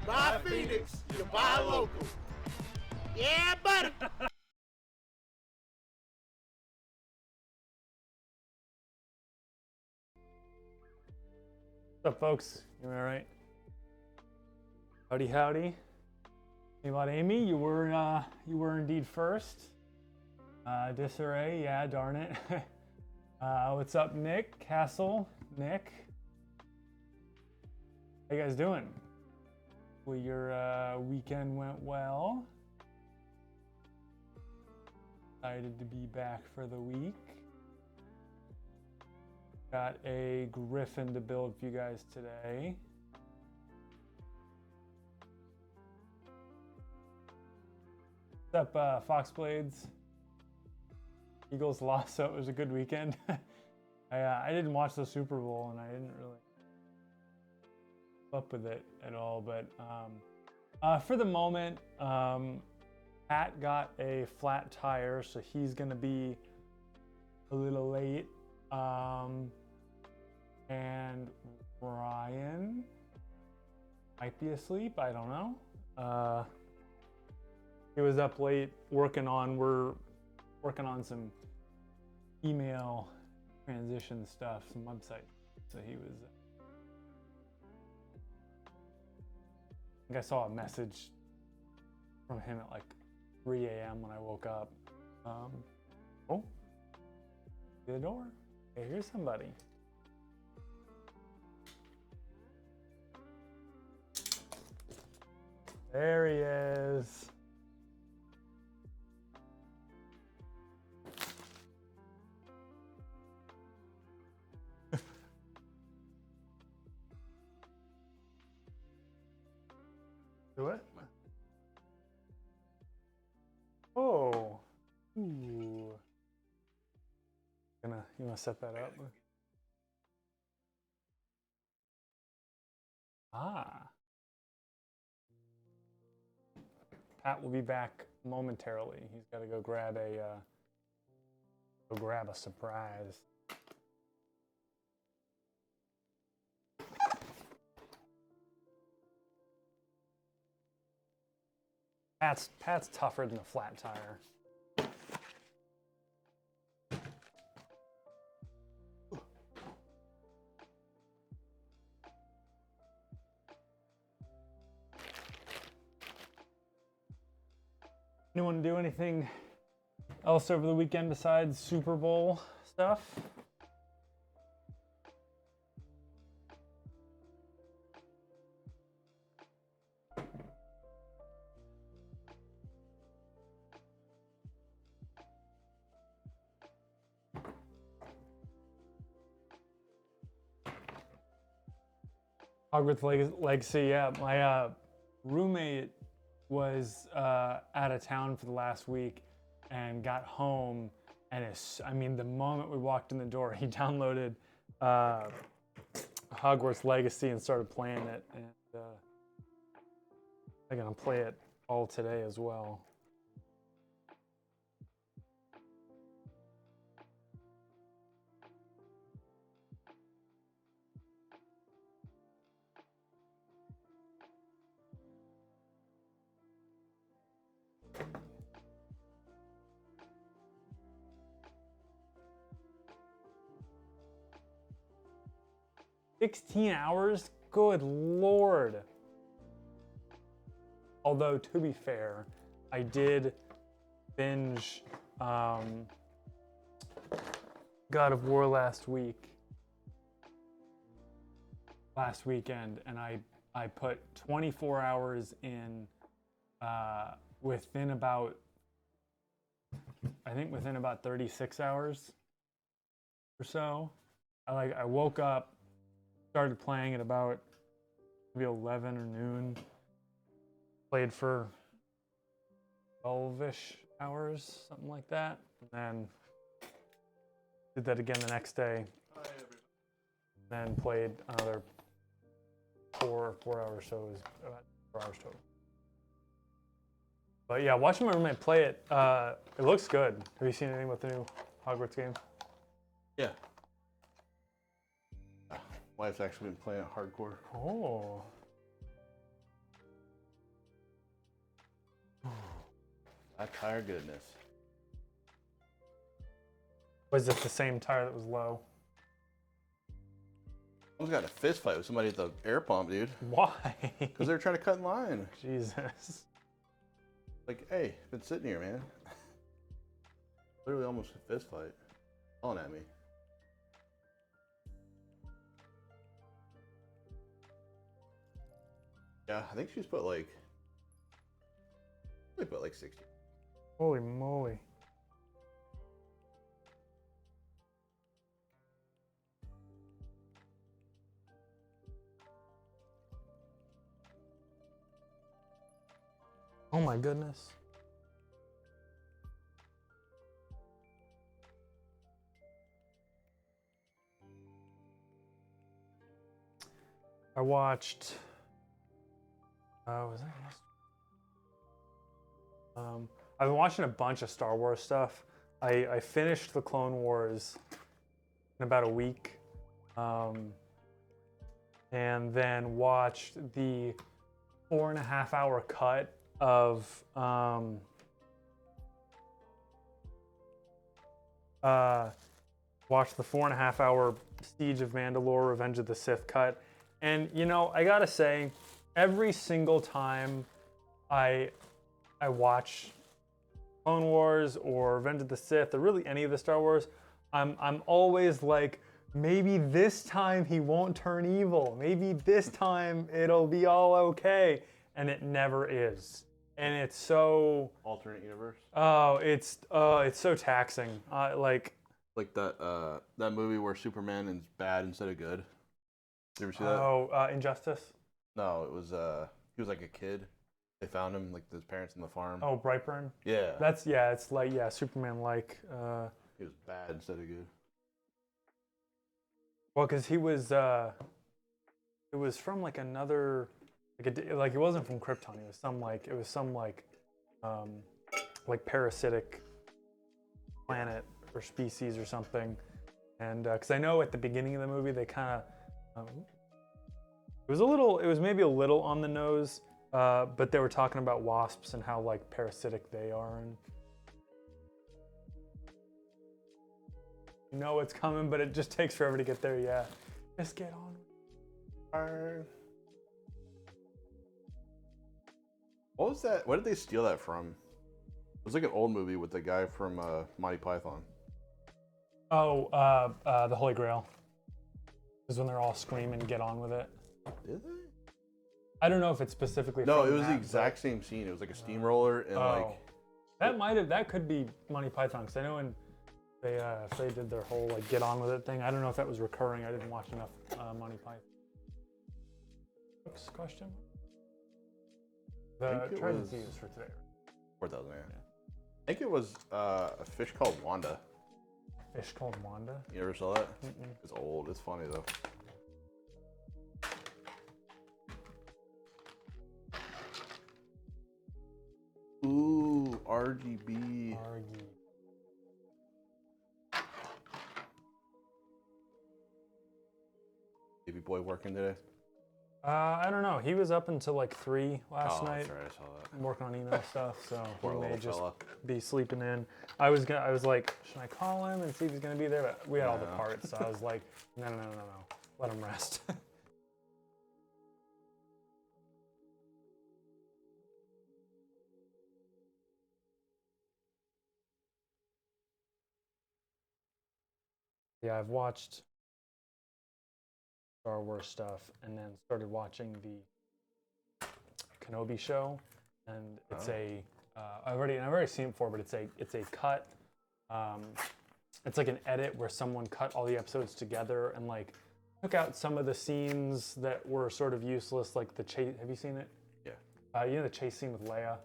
Buy Phoenix, you buy local. Yeah, buddy. What's up, folks? You all right? Howdy, howdy. Hey, about Amy, you were indeed first. Disarray, yeah, darn it. What's up, Nick Castle? Nick, how you guys doing? Well, your weekend went well. Excited to be back for the week. Got a griffin to build for you guys today. What's up, Foxblades? Eagles lost, so it was a good weekend. I didn't watch the Super Bowl, and I didn't really keep up with it at all. But for the moment, Pat got a flat tire, so he's gonna be a little late. And Ryan might be asleep. I don't know. He was up late we're working on some email transition stuff, some website. So he was. I think I saw a message from him at like 3 a.m. when I woke up. Oh, the door. Hey, here's somebody. There he is. Do it. Oh. Ooh. You wanna set that up? Ah. Pat will be back momentarily. He's got to go grab a surprise. Pat's tougher than a flat tire. Anyone do anything else over the weekend besides Super Bowl stuff? Hogwarts Legacy, yeah. My roommate was out of town for the last week and got home, and the moment we walked in the door, he downloaded Hogwarts Legacy and started playing it, and I'm gonna play it all today as well. $16 hours? Good Lord. Although, to be fair, I did binge God of War last weekend, and I put 24 hours in within about 36 hours or so. I woke up, started playing at about maybe 11 or noon. Played for 12-ish hours, something like that. And then did that again the next day. Then played another 4 hours, so it was about 4 hours total. But yeah, watching my roommate play it, it looks good. Have you seen anything with the new Hogwarts game? Yeah. Wife's actually been playing it hardcore. Oh. tire goodness. Was it the same tire that was low? Almost got in a fist fight with somebody at the air pump, dude. Why? Because they were trying to cut in line. Jesus. Like, hey, been sitting here, man. Literally almost a fist fight. Calling at me. Yeah, I think she's put like 60. Holy moly. Oh my goodness. I watched. Was that yesterday? I've been watching a bunch of Star Wars stuff. I finished the Clone Wars in about a week, and then watched the 4.5-hour cut of watched the 4.5-hour Siege of Mandalore, Revenge of the Sith cut, and you know, I gotta say, every single time I watch Clone Wars or Revenge of the Sith or really any of the Star Wars, I'm always like, maybe this time he won't turn evil. Maybe this time it'll be all okay, and it never is. And it's so Alternate universe. it's so taxing. Like that movie where Superman is bad instead of good. You ever see that? Injustice. No, it was he was like a kid. They found him like his parents in the farm. Oh, Brightburn. Yeah. It's like Superman like. He was bad instead of good. Well, because he was it was from like another like it wasn't from Krypton. It was some parasitic planet or species or something. And because I know at the beginning of the movie they kind of it was maybe a little on the nose, but they were talking about wasps and how like parasitic they are, and you know it's coming, but it just takes forever to get there. Yeah, just get on. What was that? What did they steal that from? It was like an old movie with the guy from Monty Python. Oh, the Holy Grail. Is when they're all screaming, "Get on with it." Did they? I don't know if it's specifically. No, from it was that, the exact same scene. It was like a steamroller and that could be Monty Python, because I know when they did their whole like "Get on with it" thing. I don't know if that was recurring. I didn't watch enough Monty Python. Next question. The tragedy is for today. 4,000. Yeah. I think it was a fish called Wanda. Fish called Wanda. You ever saw that? Mm-mm. It's old. It's funny though. Ooh, RGB. Baby boy working today? I don't know. He was up until like 3 last night. That's right, I saw that. Working on email stuff, so Poor he may little just fella. be sleeping in. I was like, should I call him and see if he's gonna be there? But we had all the parts, so I was like, no. Let him rest. Yeah, I've watched Star Wars stuff and then started watching the Kenobi show, and it's I've already seen it before, but it's a cut. It's like an edit where someone cut all the episodes together and like took out some of the scenes that were sort of useless, like the chase. Have you seen it? Yeah. You know the chase scene with Leia,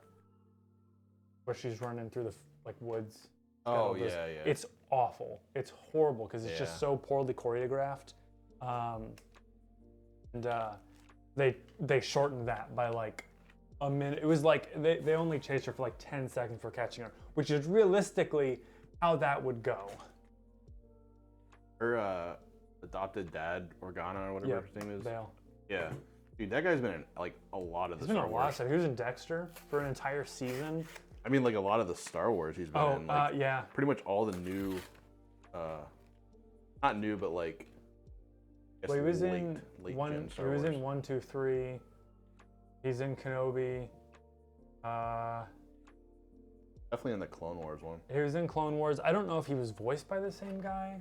where she's running through the like woods. Oh yeah. It's awful. It's horrible because it's just so poorly choreographed. They shortened that by like a minute. It was like they only chased her for like 10 seconds for catching her, which is realistically how that would go. Her adopted dad, Organa or whatever his name is. Bale. Yeah. Dude, that guy's been in like a lot of the He's been Star in a lot of Wars. stuff. He was in Dexter for an entire season. I mean, like a lot of the Star Wars he's been in. Like, yeah. pretty much all the new, not new, but like. I guess Well, he was late in gen one. Star He was Wars. in 1, 2, 3. He's in Kenobi. Definitely in the Clone Wars one. He was in Clone Wars. I don't know if he was voiced by the same guy.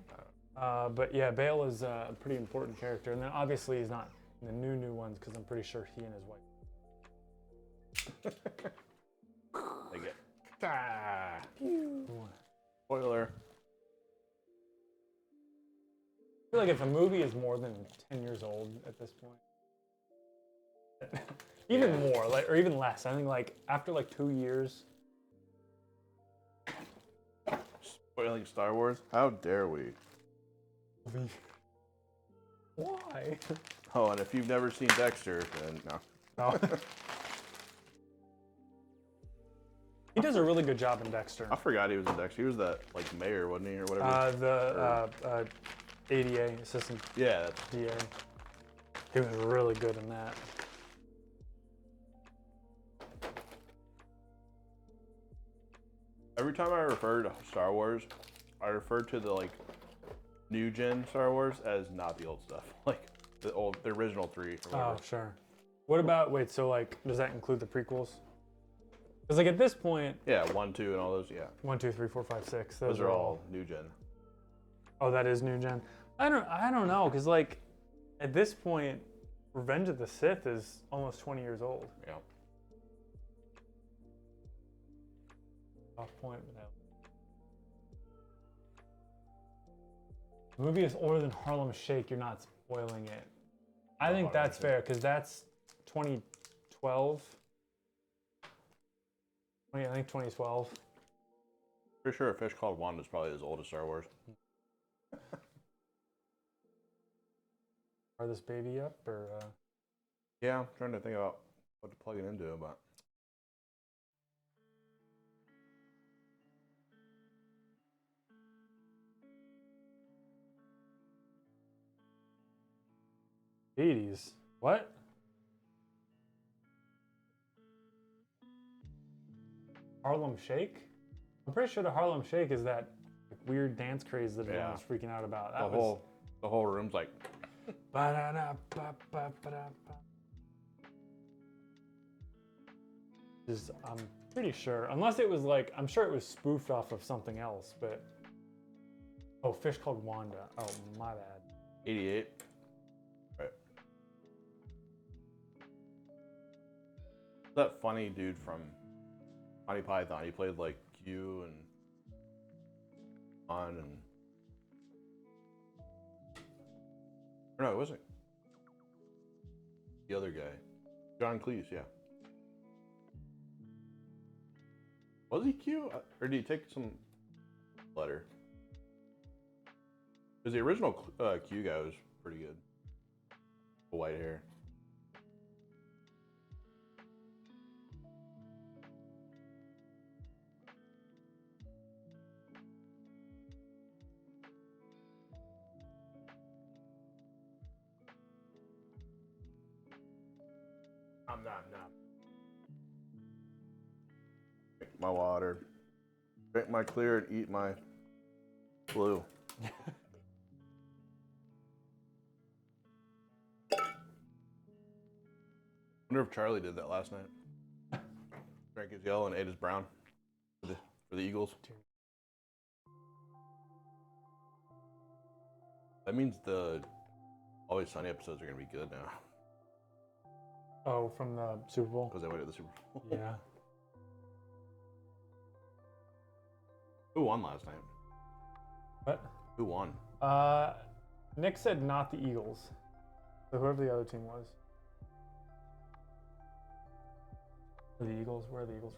But yeah, Bail is a pretty important character. And then obviously he's not in the new ones because I'm pretty sure he and his wife. They get. Spoiler. I feel like if a movie is more than 10 years old at this point, even more, like, or even less. I think like after like 2 years. Spoiling Star Wars? How dare we? Why? Oh, and if you've never seen Dexter, then no. No. He does a really good job in Dexter. I forgot he was in Dexter. He was that like mayor, wasn't he, or whatever? The ADA, assistant Yeah, that's DA. He was really good in that. every time I refer to Star Wars, I refer to the like new gen Star Wars as not the old stuff, like the original 3 or whatever. Oh, sure. What about, wait, so like, does that include the prequels? Because like at this point, Yeah, 1, 2, and all those. Yeah, 1, 2, 3, 4, 5, 6. those are all new gen. Oh, that is new gen. I don't know, because like at this point, Revenge of the Sith is almost 20 years old. Yeah. Off point, but no. The movie is older than Harlem Shake. You're not spoiling it. I think that's fair because that's 2012. I think 2012. Pretty sure A Fish Called Wanda is probably as old as Star Wars. Are this baby up or? Yeah, I'm trying to think about what to plug it into, but. '80s. What? Harlem Shake? I'm pretty sure the Harlem Shake is that weird dance craze that everyone's freaking out about. That The whole room's like. I'm pretty sure, unless it was like, I'm sure it was spoofed off of something else, but. Oh, Fish Called Wanda. Oh, my bad. 88. Right. That funny dude from Monty Python. He played like Q and On and. Or no, it wasn't. The other guy. John Cleese, yeah. Was he Q? Or did he take some letter? Because the original Q guy was pretty good. White hair. Drink my water. Drink my clear and eat my blue. Wonder if Charlie did that last night. Drank his yellow and ate his brown for the Eagles. That means the Always Sunny episodes are gonna be good now Oh, from the Super Bowl? because they went to the Super Bowl. Yeah. Who won last night? What? Who won? Nick said not the Eagles. So whoever the other team was. The Eagles? Where are the Eagles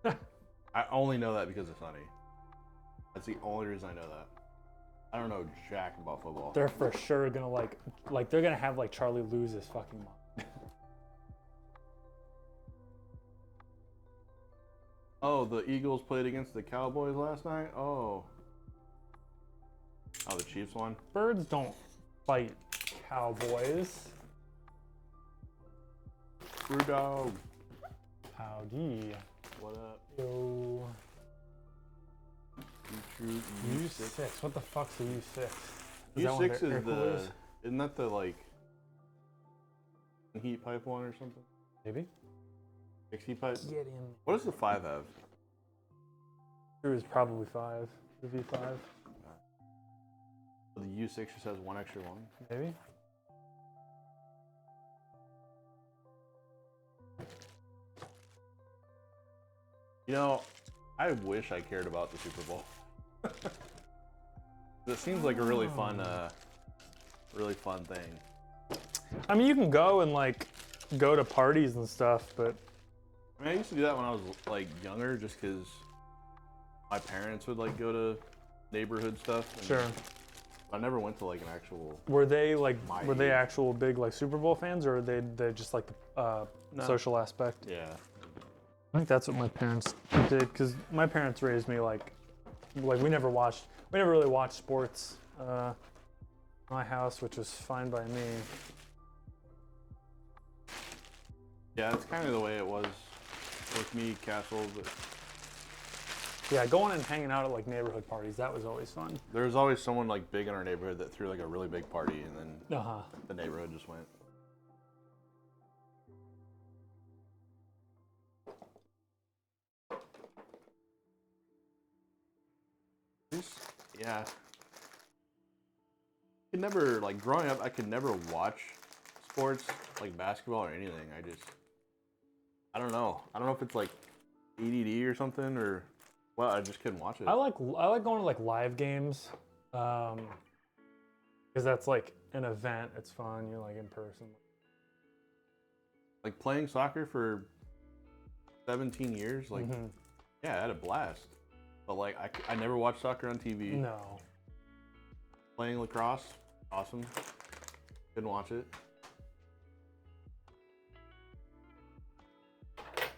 from? I only know that because of Sunny. That's the only reason I know that. I don't know jack about football. They're for sure gonna like they're gonna have like Charlie lose his fucking mind. Oh, the Eagles played against the Cowboys last night? Oh, the Chiefs won? Birds don't fight cowboys. Screw dog. Howdy. what up? Yo. True U6. What the fuck's a U6? U6 is the. Isn't that the like heat pipe one or something? Maybe. 6 heat pipe. Get in. What does the 5 have? True is probably 5. The V5. The U6 just has one extra one. Maybe. You know, I wish I cared about the Super Bowl. It seems like a really fun thing. I mean, you can go and like go to parties and stuff, but I mean, I used to do that when I was like younger, just because my parents would like go to neighborhood stuff. And sure. I never went to like an actual. Were they like My age. actual big like Super Bowl fans, or they just like the No. social aspect? Yeah. I think that's what my parents did, because my parents raised me like we never really watched sports in my house, which was fine by me. Yeah, it's kind of the way it was with me, Castle. But Yeah, going and hanging out at like neighborhood parties, that was always fun. there was always someone like big in our neighborhood that threw like a really big party, and then Uh-huh. the neighborhood just went. Yeah. I could never, like, growing up, I could never watch sports, like basketball or anything. I don't know. I don't know if it's like ADD or something, or well, I just couldn't watch it. I like going to like live games, because that's like an event. It's fun. You're like in person. Like playing soccer for 17 years, like, yeah, I had a blast. But like, I never watched soccer on TV. No. Playing lacrosse, awesome. Couldn't watch it.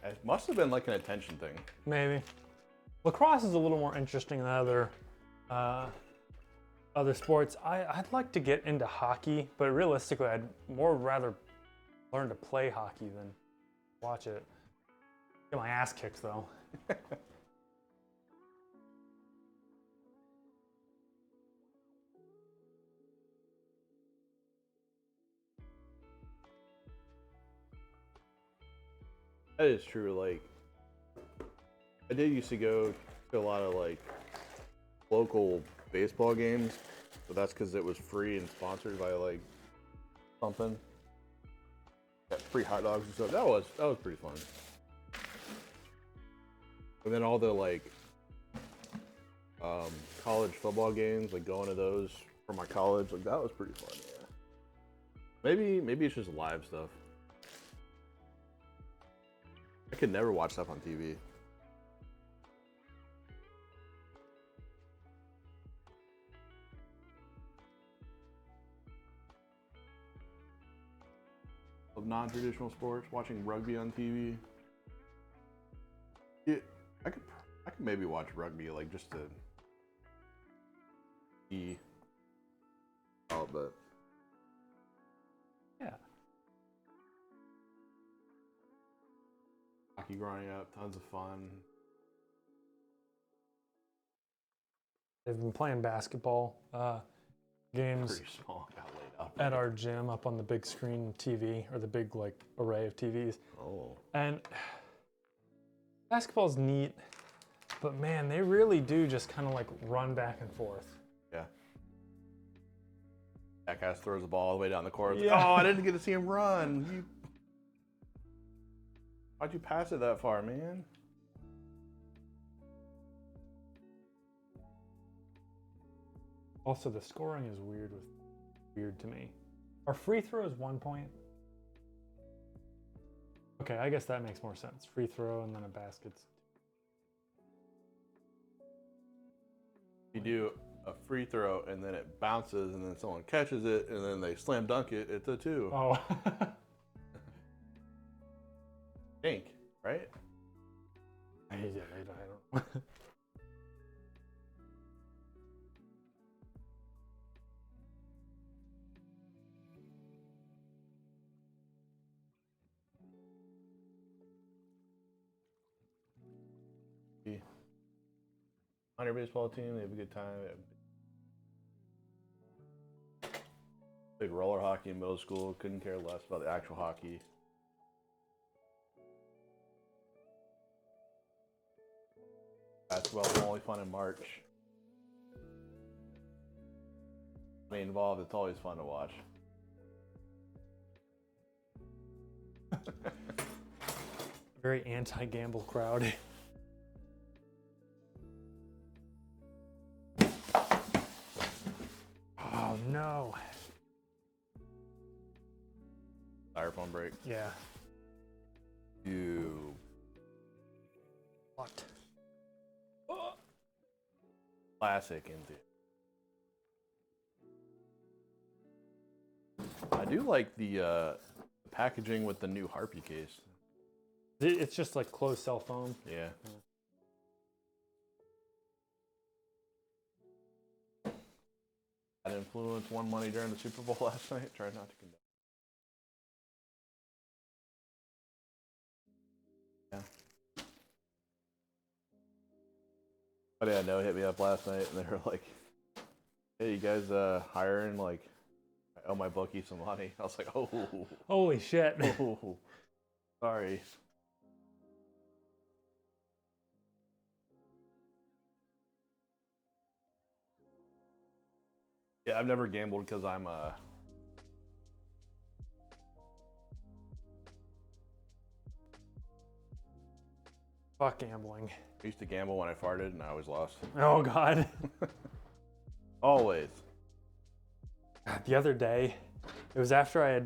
It must have been like an attention thing. Maybe. Lacrosse is a little more interesting than other sports. I'd like to get into hockey, but realistically, I'd more rather learn to play hockey than watch it. Get my ass kicked though. That is true. Like, I did used to go to a lot of like local baseball games, but that's because it was free and sponsored by like something. Got free hot dogs and stuff. That was pretty fun. And then all the like college football games, like going to those for my college, like that was pretty fun. Yeah. Maybe it's just live stuff. I could never watch stuff on TV. Of non-traditional sports, watching rugby on TV. Yeah, I could maybe watch rugby, like just to see. Oh, but Yeah. hockey growing up, tons of fun. They've been playing basketball games Pretty small, got laid up. at our gym up on the big screen TV, or the big like array of TVs. Oh. And basketball's neat, but man, they really do just kind of like run back and forth. Yeah. Jackass throws the ball all the way down the court. Like, Yeah. oh, I didn't get to see him run. Why'd you pass it that far, man? Also, the scoring is weird to me. Are free throws 1 point? Okay, I guess that makes more sense. Free throw and then a basket's. You do a free throw and then it bounces and then someone catches it and then they slam dunk it. It's a 2. Oh. Think, right? I don't know. On your baseball team, they have a good time. Big roller hockey in middle school. Couldn't care less about the actual hockey. Basketball was only fun in March. I mean, involved, it's always fun to watch. Very anti-gamble crowd. Oh no. Styrofoam break. Yeah. You. What? Classic into. I do like the packaging with the new Harpy case. It's just like closed cell foam. Yeah. That influence won money during the Super Bowl last night. Tried not to condemn. Yeah. But yeah, no, hit me up last night and they were like, "Hey, you guys hiring? Like, I owe my bookie some money." I was like, "Oh, Holy shit." oh, sorry." Yeah, I've never gambled because I'm Fuck gambling. I used to gamble when I farted and I always lost. Oh god. Always. The other day, it was after I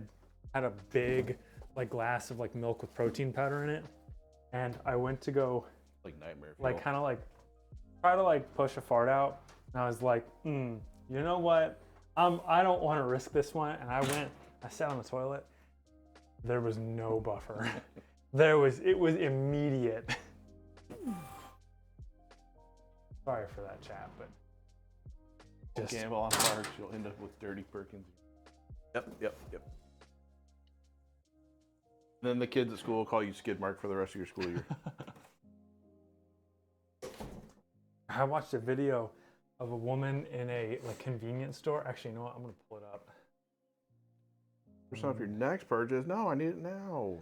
had a big like glass of like milk with protein powder in it, and I went to go Like nightmare fuel. like kind of like try to like push a fart out, and I was like, you know what? I don't want to risk this one, and I sat on the toilet. There was no buffer. It was immediate. Sorry for that, chat, but Don't gamble on farts, you'll end up with dirty Perkins. Yep. Then the kids at school will call you Skid Mark for the rest of your school year. I watched a video of a woman in a like convenience store. Actually, you know what? I'm gonna pull it up. What's up your next purchase? No, I need it now.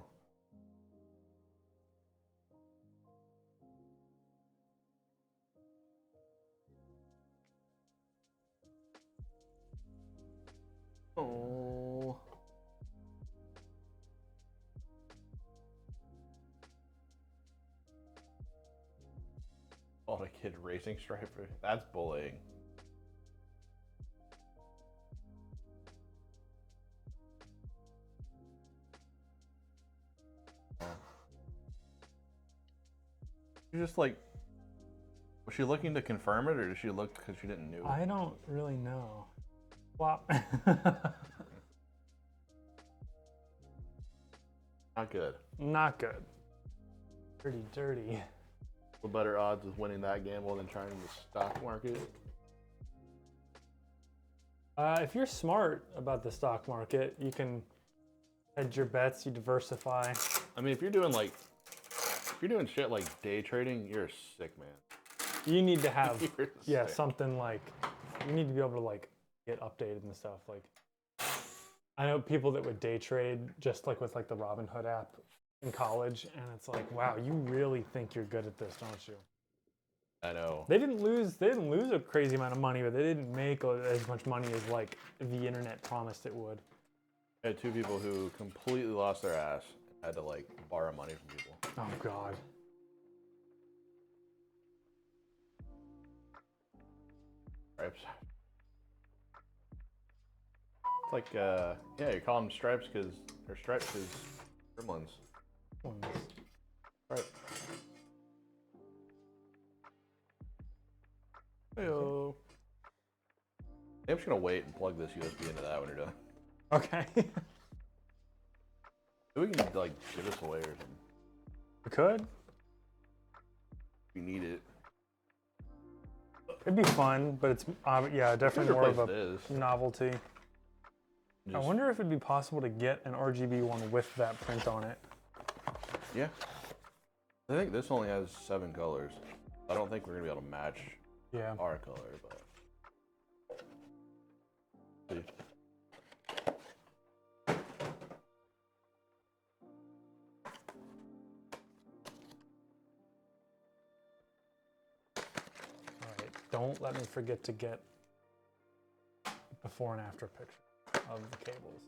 Oh. Oh, a kid racing striper. That's bullying. You just like, was she looking to confirm it, or did she look because she didn't know? I don't really know. Flop. Not good. Not good. Dirty. What better odds with winning that gamble than trying the stock market? If you're smart about the stock market, you can hedge your bets, you diversify. I mean, if you're doing shit like day trading, you're a sick man. You need to have, You're sick. something like, you need to be able to like get updated and stuff. Like, I know people that would day trade just like with like the Robinhood app in college, and it's like, wow, you really think you're good at this, don't you? I know. They didn't lose a crazy amount of money, but they didn't make as much money as like the internet promised it would. I had two people who completely lost their ass and had to like borrow money from people. Oh god. Stripes. It's like, yeah, you call them stripes because they're stripes because gremlins. Right. Heyo. I'm just gonna wait and plug this USB into that when you're done. Okay. We can like give this away or something. We could. If you need it. It'd be fun, but it's definitely more of a novelty. I wonder if it'd be possible to get an RGB one with that print on it. Yeah. I think this only has 7 colors. I don't think we're gonna be able to match Yeah. our color, but. See. All right. Don't let me forget to get before and after picture of the cables.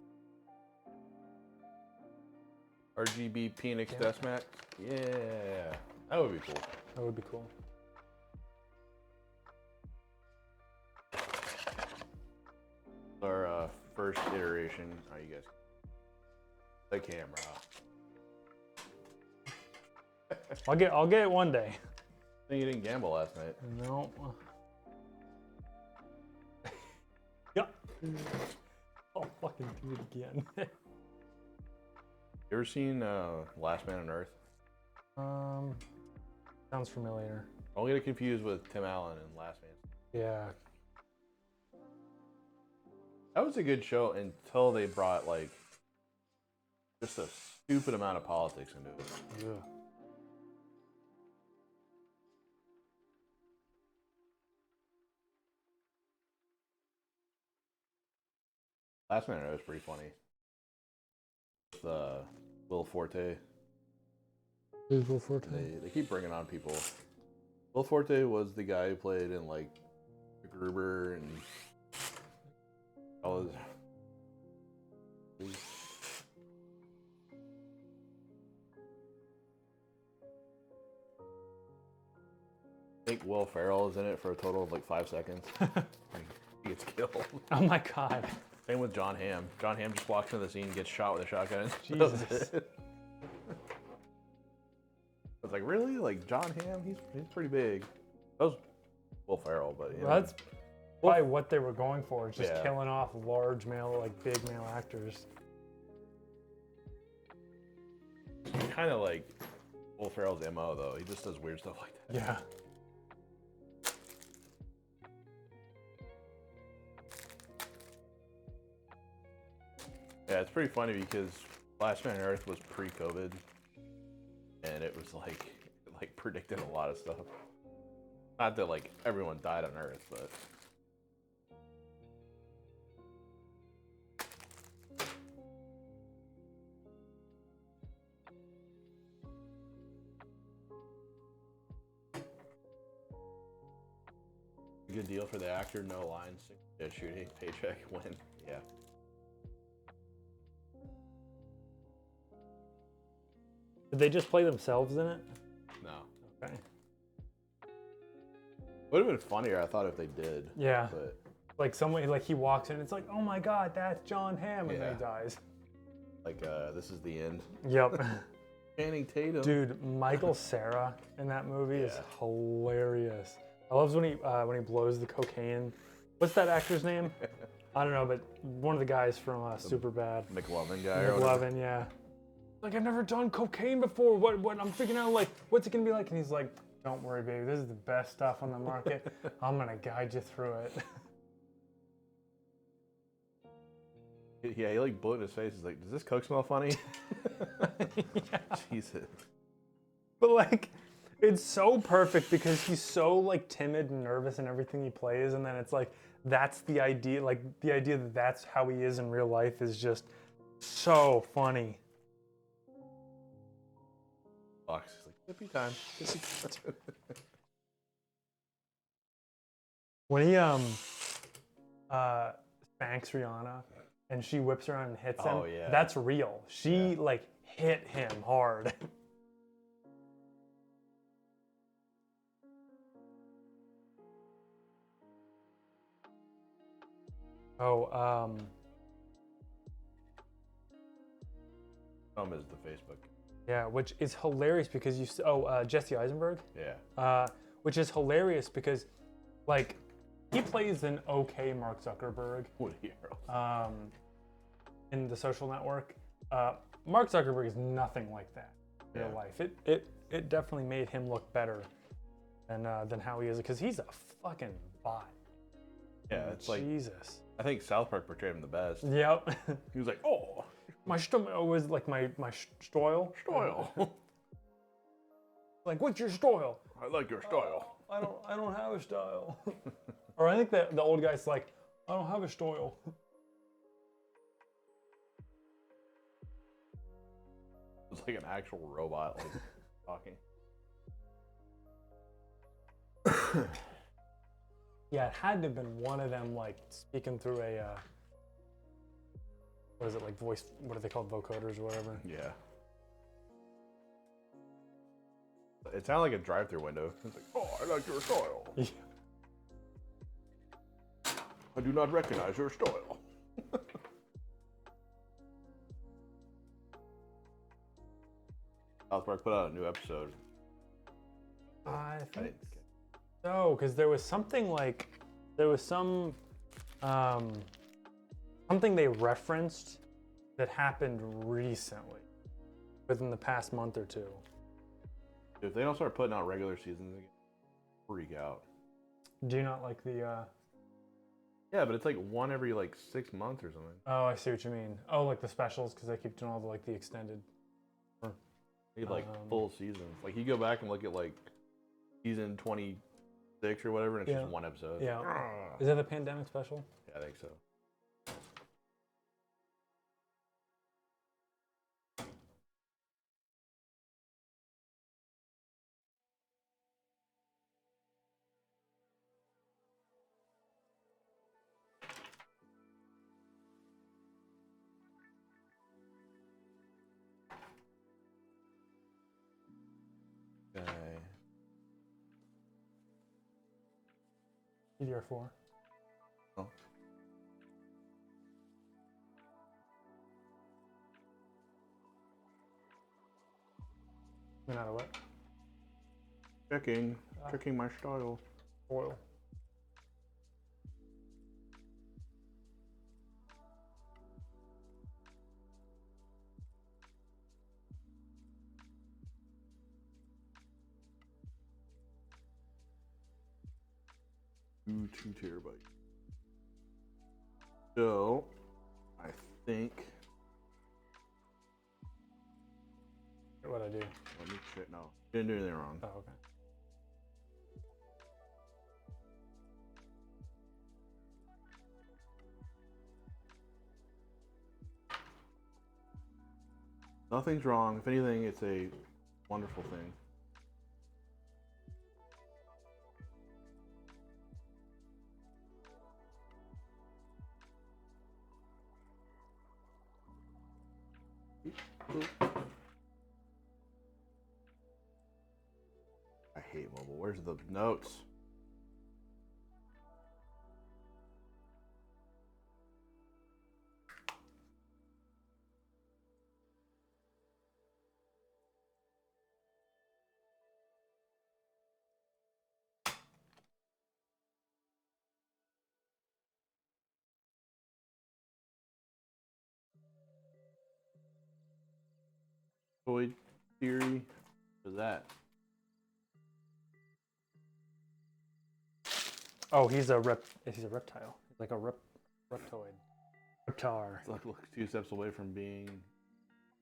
RGB Phoenix Yeah. Deathmatch. Yeah, that would be cool. That would be cool. Our first iteration. How you guys? The camera. I'll get it one day. I think you didn't gamble last night. No. Yeah. I'll fucking do it again. You ever seen Last Man on Earth? Sounds familiar. Don't get it confused with Tim Allen and Last Man. Yeah. That was a good show until they brought like just a stupid amount of politics into it. Yeah. Last Man on Earth was pretty funny. With Will Forte. Who's Will Forte? They keep bringing on people. Will Forte was the guy who played in like Gruber and all his. I think Will Ferrell is in it for a total of like 5 seconds. He gets killed. Oh my god. Same with John Hamm. John Hamm just walks into the scene, gets shot with a shotgun. Jesus. I was like, really? Like John Hamm? He's pretty big. That was Will Ferrell, but you know. That's probably what they were going for. Just Yeah. killing off large male, like big male actors. Kind of like Will Ferrell's MO though. He just does weird stuff like that. Yeah. Yeah, it's pretty funny because Last Man on Earth was pre-COVID, and it was like predicted a lot of stuff. Not that like everyone died on Earth, but good deal for the actor. No lines, shooting, paycheck, win. Yeah. Did they just play themselves in it? No. Okay. Would have been funnier, I thought, if they did. Yeah. But Like somebody, like he walks in, it's like, oh my god, that's John Hamm, and then he Yeah. dies. like, this is the end. Yep. Channing Tatum. Dude, Michael Cera in that movie is Yeah. hilarious. I love when he blows the cocaine. What's that actor's name? I don't know, but one of the guys from Superbad. McLovin guy. Or whatever. McLovin, yeah. Like, I've never done cocaine before. What? I'm figuring out, like, what's it gonna be like? And he's like, don't worry, baby. This is the best stuff on the market. I'm gonna guide you through it. Yeah, he like blew it in his face. He's like, does this Coke smell funny? Yeah. Jesus. But like, it's so perfect because he's so like timid and nervous in everything he plays, and then it's like that's the idea. Like the idea that that's how he is in real life is just so funny. Fox is like, sippy time. Sippy time. When he spanks Rihanna and she whips around and hits him, Oh, yeah. that's real. She Yeah. like hit him hard. Oh, Is the Facebook. yeah, which is hilarious because Jesse Eisenberg, Yeah. which is hilarious because, like, he plays an okay Mark Zuckerberg Woody Harrelson. in The Social Network. Mark Zuckerberg is nothing like that in real Yeah. life. It definitely made him look better than how he is because he's a fucking bot. Yeah, it's like, Jesus. I think South Park portrayed him the best. Yep. He was like, oh, My was like my stoil. Doyle. Like, what's your stoil? I like your style. I don't have a style. Or I think that the old guy's like, I don't have a style. It's like an actual robot, like talking. Yeah, it had to have been one of them, like speaking through a what is it, like voice? What are they called, vocoders or whatever? Yeah. It sounded like a drive-through window. It's like, oh, I like your style. Yeah. I do not recognize your style. South Park put out a new episode. I think didn't get so, because there was something like, there was some something they referenced that happened recently, within the past month or two. If they don't start putting out regular seasons again, freak out. Do you not like the? Yeah, but it's like one every like 6 months or something. Oh, I see what you mean. Oh, like the specials, because they keep doing all the like the extended. They need like full seasons. Like you go back and look at like season 26 or whatever, and it's just one episode. Yeah. Is that the pandemic special? Yeah, I think so. Okay. DDR4. Oh. Been out of what? Checking my style. Oil. Ooh, 2 terabytes. So, I think. What'd I do? Let me check. No, didn't do anything wrong. Oh, okay. Nothing's wrong. If anything, it's a wonderful thing. I hate mobile. Where's the notes? Toy theory. What is that? Oh, he's a reptile. He's like a reptoid. Reptar. Look 2 steps away from being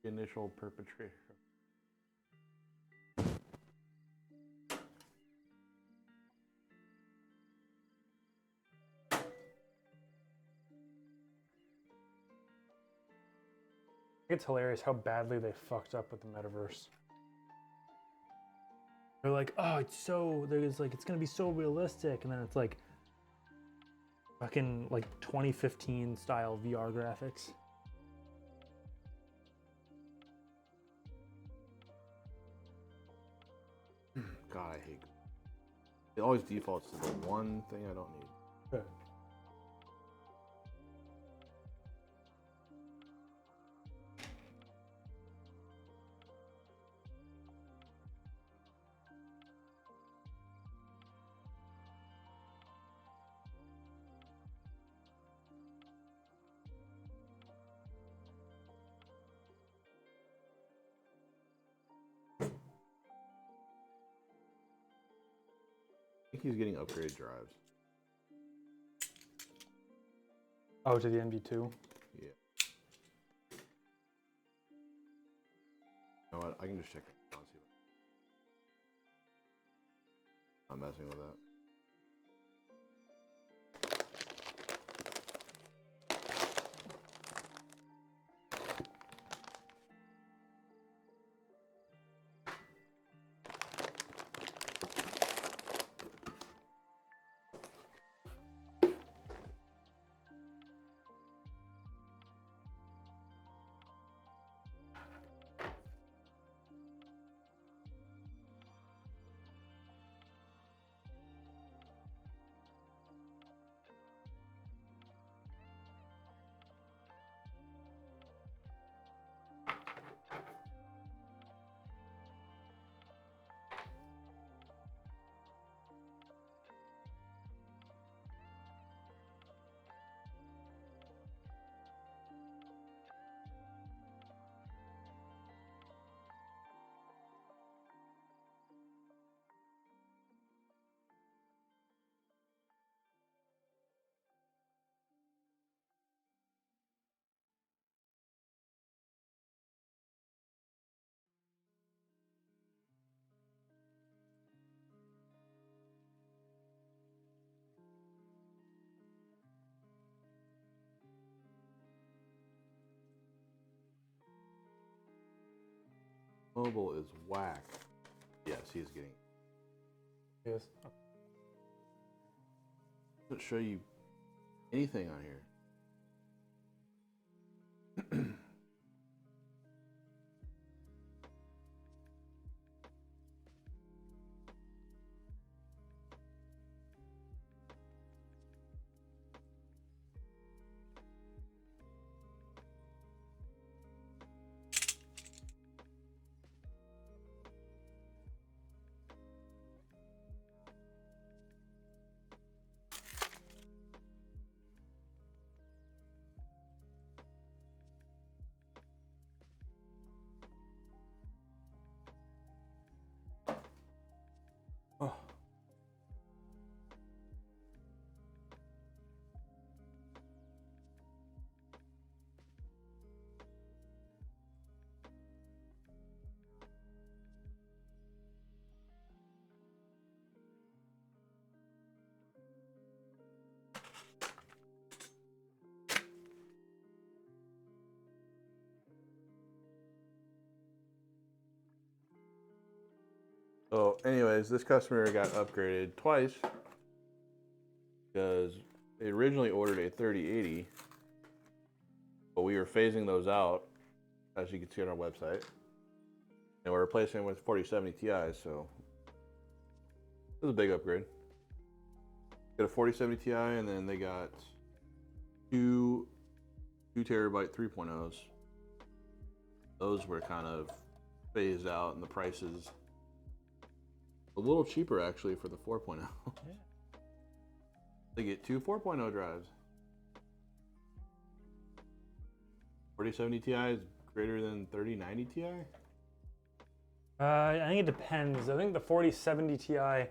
the initial perpetrator. It's hilarious how badly they fucked up with the metaverse. They're like, oh, it's gonna be so realistic, and then it's like fucking like 2015 style VR graphics. God, I hate. It always defaults to the one thing I don't need. Good. I think he's getting upgraded drives. Oh, to the NV2? Yeah. You know what? I can just check it. Not messing with that. Mobile is whack. Yes, he's getting. Yes. Doesn't show you anything on here. Oh. So, anyways, this customer got upgraded twice because they originally ordered a 3080, but we were phasing those out, as you can see on our website, and we're replacing them with 4070 Ti's. So, this is a big upgrade. Got a 4070 Ti, and then they got two 2TB 3.0s. Those were kind of phased out, and the prices a little cheaper actually for the 4.0. Yeah. They get two 4.0 drives. 4070 Ti is greater than 3090 Ti? I think it depends. I think the 4070 Ti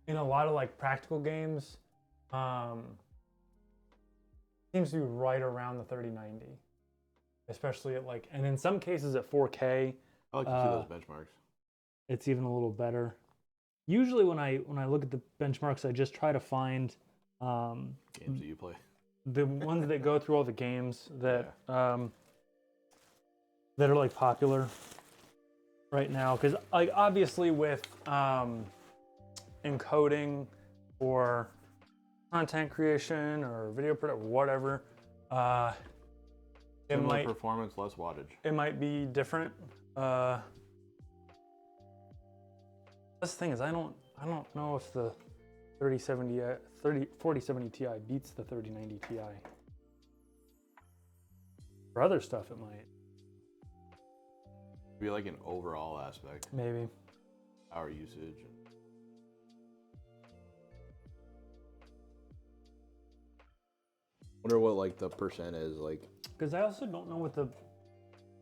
in a lot of like practical games seems to be right around the 3090. Especially at like, and in some cases at 4K. I like to see those benchmarks. It's even a little better. Usually when I look at the benchmarks, I just try to find games that you play. The ones that go through all the games that that are like popular right now. Because like obviously with encoding or content creation or video production, whatever, it Similar might performance, less wattage. It might be different. That's the thing is I don't know if the 4070 Ti beats the 3090 Ti. For other stuff it might. Be like an overall aspect. Maybe. Power usage. Wonder what like the percent is like. Because I also don't know what the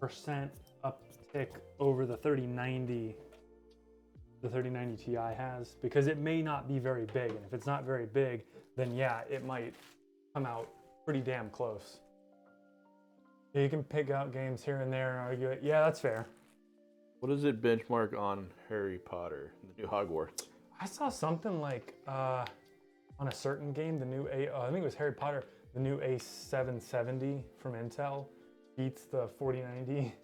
percent uptick over the 3090 Ti has, because it may not be very big, and if it's not very big, then yeah, it might come out pretty damn close. You can pick out games here and there and argue it. Yeah, that's fair. What does it benchmark on Harry Potter, the new Hogwarts? I saw something like on a certain game, the new I think it was Harry Potter, the new A770 from Intel beats the 4090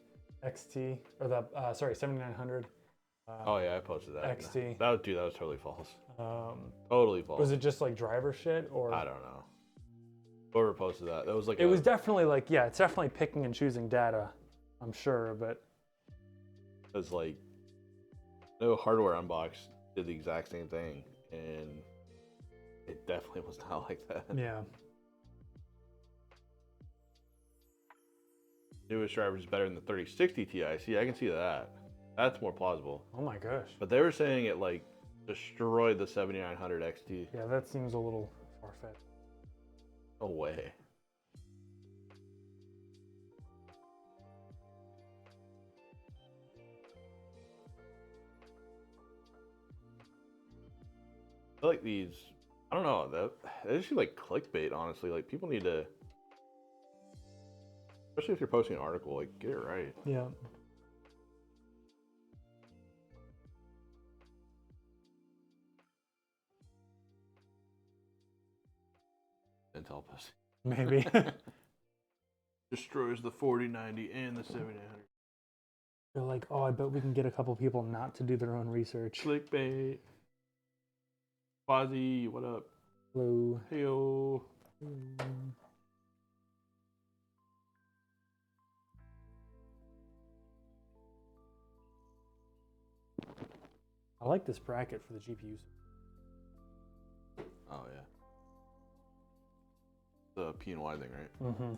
XT or the 7900. Oh yeah, I posted that. XT. That was totally false. Totally false. Was it just like driver shit or? I don't know. Whoever posted that, that was like. It was definitely like, yeah, it's definitely picking and choosing data, I'm sure, but. Because like, no hardware unbox did the exact same thing, and it definitely was not like that. Yeah. Newest driver is better than the 3060 Ti. See, I can see that. That's more plausible. Oh my gosh. But they were saying it like destroyed the 7900 XT. Yeah, that seems a little far-fetched. No way. I feel like these, I don't know, they just seem like clickbait, honestly. Like, people need to, especially if you're posting an article, like, get it right. Yeah. Intel pussy. Maybe. Destroys the 4090 and the 7900. They're like, oh, I bet we can get a couple people not to do their own research. Clickbait. Quasi, what up? Hello. Heyo. I like this bracket for the GPUs. Oh, yeah. The P&Y thing, right? Mm-hmm.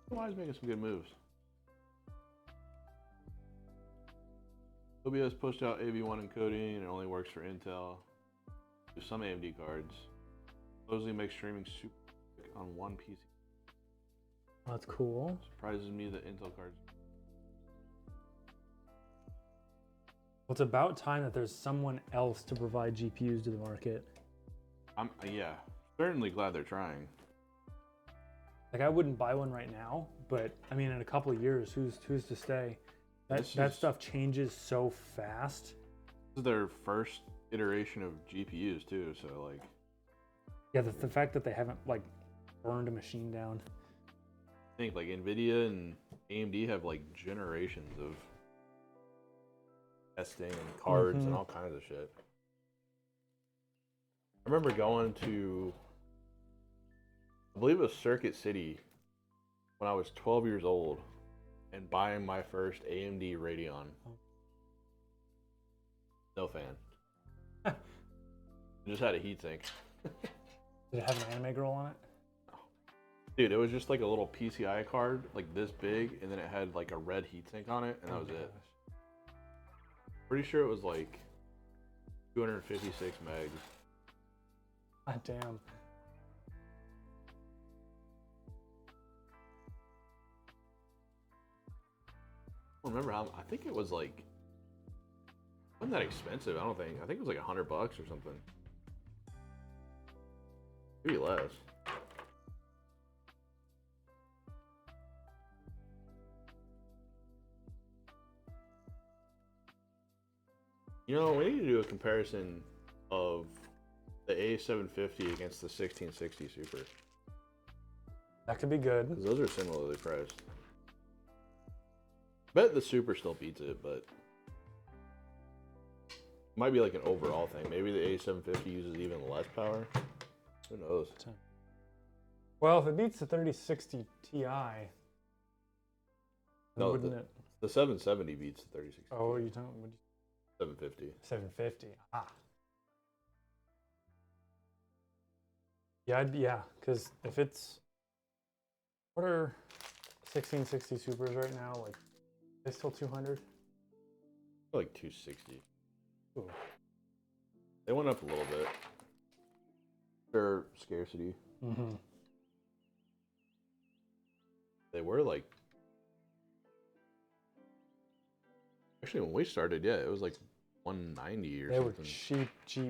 P&Y's making some good moves. OBS pushed out AV1 encoding and it only works for Intel. There's some AMD cards. Supposedly makes streaming super quick on one PC. That's cool. Surprises me that Intel cards. Well, it's about time that there's someone else to provide GPUs to the market. I'm certainly glad they're trying. Like, I wouldn't buy one right now, but I mean, in a couple of years, who's to stay? That stuff changes so fast. This is their first iteration of GPUs too, so like. Yeah, the fact that they haven't like burned a machine down. I think like Nvidia and AMD have like generations of testing and cards and all kinds of shit. I remember going to, I believe it was Circuit City when I was 12 years old and buying my first AMD Radeon. No fan. It just had a heatsink. Did it have an anime girl on it? Dude, it was just like a little PCI card, like this big, and then it had like a red heatsink on it, and that was it. Pretty sure it was like 256 megs. God damn. I don't remember how. I think it was like, it wasn't that expensive. I don't think. I think it was like $100 or something. Maybe less. You know, we need to do a comparison of the A750 against the 1660 Super. That could be good. Because those are similarly priced. Bet the Super still beats it, but it might be like an overall thing. Maybe the A750 uses even less power. Who knows? Well, if it beats the 3060 Ti, No, wouldn't it? The 770 beats the 3060. Oh, are you talking? 750. 750. Ah. Yeah, because if it's, what are 1660 Supers right now? Like, they still 200? Like 260. Ooh. They went up a little bit. Their scarcity. Mm-hmm. They were like, actually when we started, yeah, it was like 190 or They something. were cheap.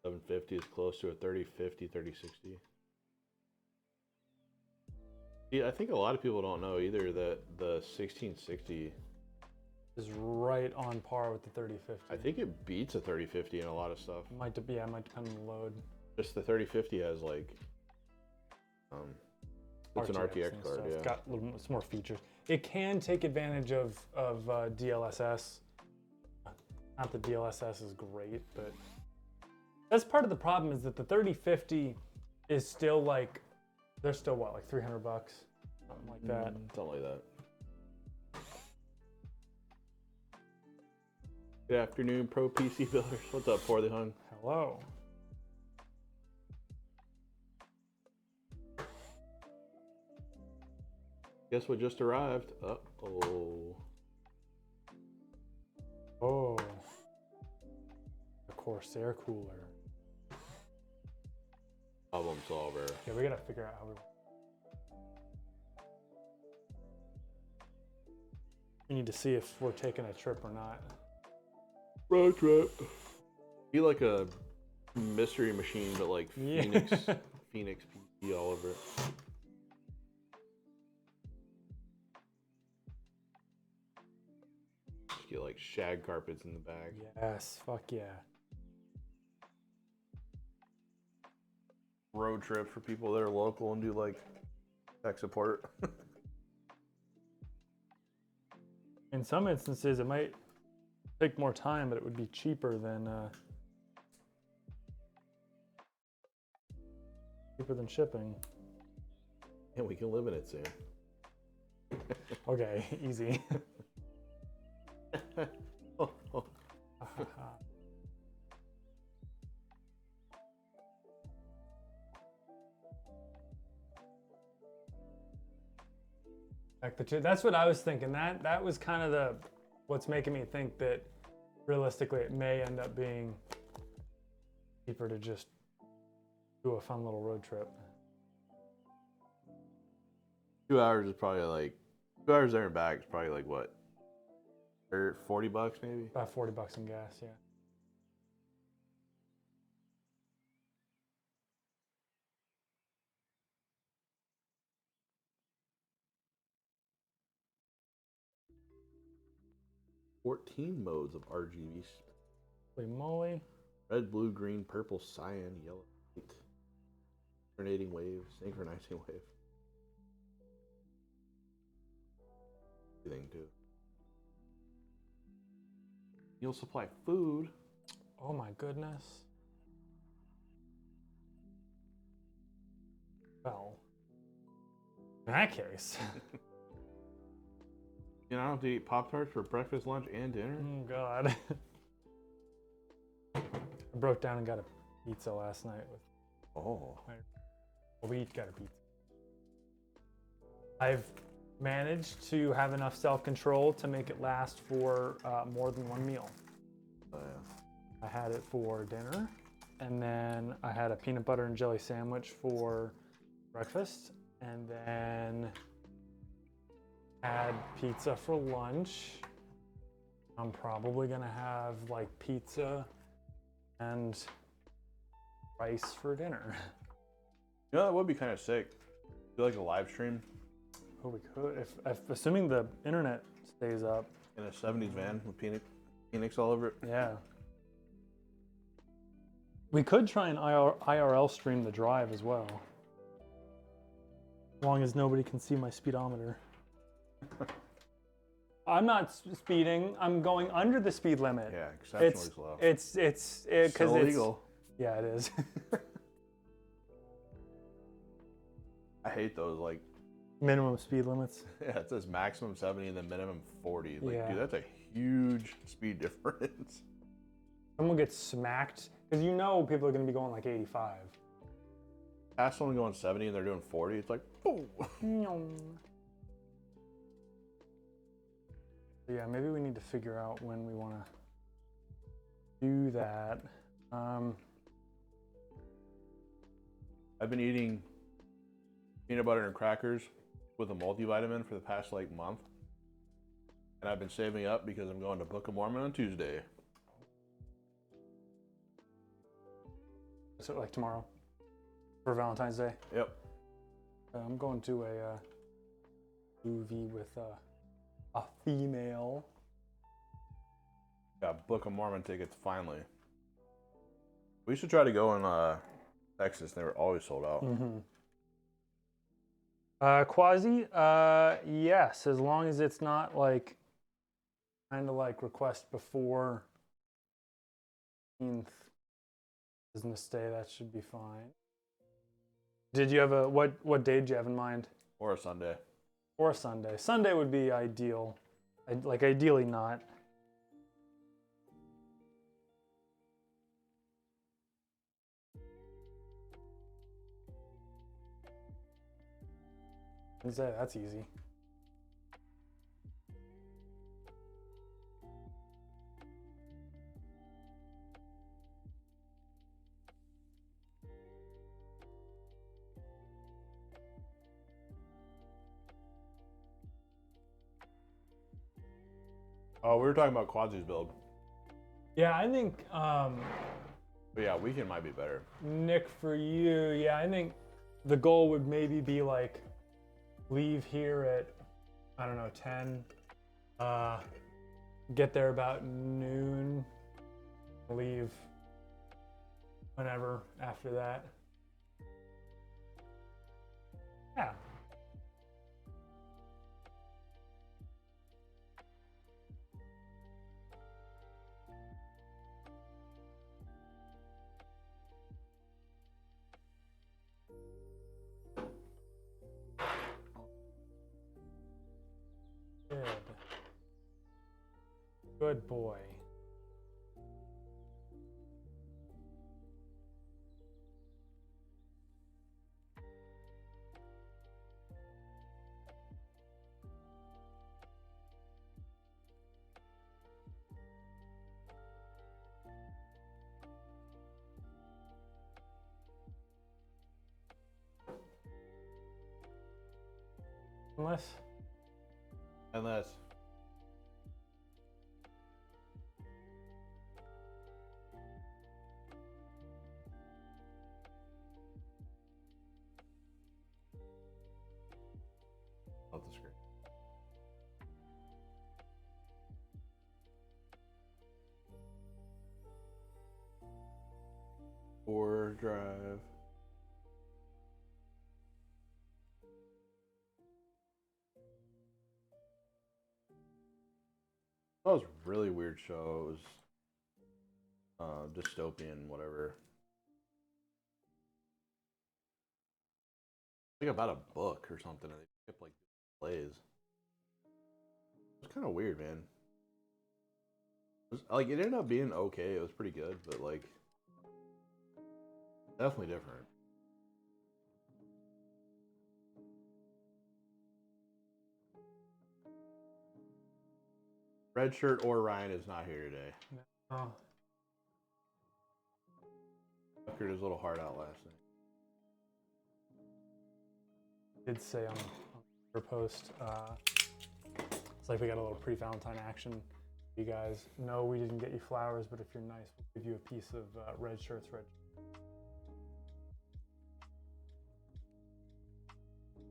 750 is close to a 3050, 3060. Yeah, I think a lot of people don't know either that the 1660 is right on par with the 3050. I think it beats a 3050 in a lot of stuff. It might depend on the load. Just the 3050 has like, it's an RTX and card, stuff. yeah. It's got some more features. It can take advantage of DLSS. Not that DLSS is great, but that's part of the problem is that the 3050 is still like, they're still what, like $300, something like that. Something like that. Good afternoon, Pro PC Builders. What's up, Poorly Hung? Hello. Guess what just arrived? Uh-oh. Oh. The Corsair cooler. Problem solver. Yeah, we gotta figure out how we need to see if we're taking a trip or not. Road trip. Be like a mystery machine, but like Yeah. Phoenix PC all over it. Just get like shag carpets in the bag. Yes, fuck yeah. Road trip for people that are local and do like tech support. In some instances, it might take more time, but it would be cheaper than shipping. And we can live in it soon. Okay, easy. Oh, oh. Like that's what I was thinking. That was kind of what's making me think that realistically it may end up being cheaper to just do a fun little road trip. 2 hours is probably like 2 hours there and back is probably like what? Or $40 maybe? About $40 in gas, yeah. $14 modes of RGB. Holy moly. Red, blue, green, purple, cyan, yellow, white. Alternating wave, synchronizing wave. Everything too. You'll supply food. Oh my goodness. Well, in that case. You know, I don't have to eat Pop-Tarts for breakfast, lunch, and dinner. Oh God. I broke down and got a pizza last night. Oh. We each got a pizza. I've managed to have enough self-control to make it last for more than one meal. Oh, yeah. I had it for dinner, and then I had a peanut butter and jelly sandwich for breakfast, and then had pizza for lunch. I'm probably gonna have like pizza and rice for dinner. You know, that would be kind of sick. Do like a live stream Oh, we could, if assuming the internet stays up. in a 70s van with Phoenix all over it. Yeah. We could try and IRL stream the drive as well. As long as nobody can see my speedometer. I'm not speeding. I'm going under the speed limit. Yeah, exceptionally slow. It's because it's illegal. Yeah, it is. I hate those. Like, Minimum speed limits. yeah, it says maximum 70 and then minimum 40. Like, Yeah. dude, that's a huge speed difference. Someone gets smacked because you know people are going to be going like 85. Pass someone going 70 and they're doing 40. It's like, oh. Yeah, maybe we need to figure out when we want to do that. I've been eating peanut butter and crackers with a multivitamin for the past like month. And I've been saving up because I'm going to Book of Mormon on Tuesday. So like tomorrow for Valentine's Day. Yep. I'm going to a movie with a female. Got Book of Mormon tickets finally. We should try to go in Texas. They were always sold out. Quasi, yes, as long as it's not like kind of like request before 15th business day, that should be fine. Did you have a what day did you have in mind? Or a Sunday. Or a Sunday. Sunday would be ideal. Like ideally not. Wednesday, that's easy. Oh, we were talking about Quasi's build. Yeah, I think But yeah, weekend might be better. Nick, for you, yeah, I think the goal would maybe be like leave here at, I don't know, 10, get there about noon, leave whenever after that. Yeah. Good. Good boy. Unless. Off the screen. Or drive. That was a really weird show. It was dystopian, whatever. Like about a book or something. And they kept like plays. It was kind of weird, man. It ended up being okay. It was pretty good, but like definitely different. Red shirt or Ryan is not here today. Oh. Tuckered his little heart out last night. Did say on her post, it's like we got a little pre-Valentine action. You guys know we didn't get you flowers, but if you're nice, we'll give you a piece of red shirts.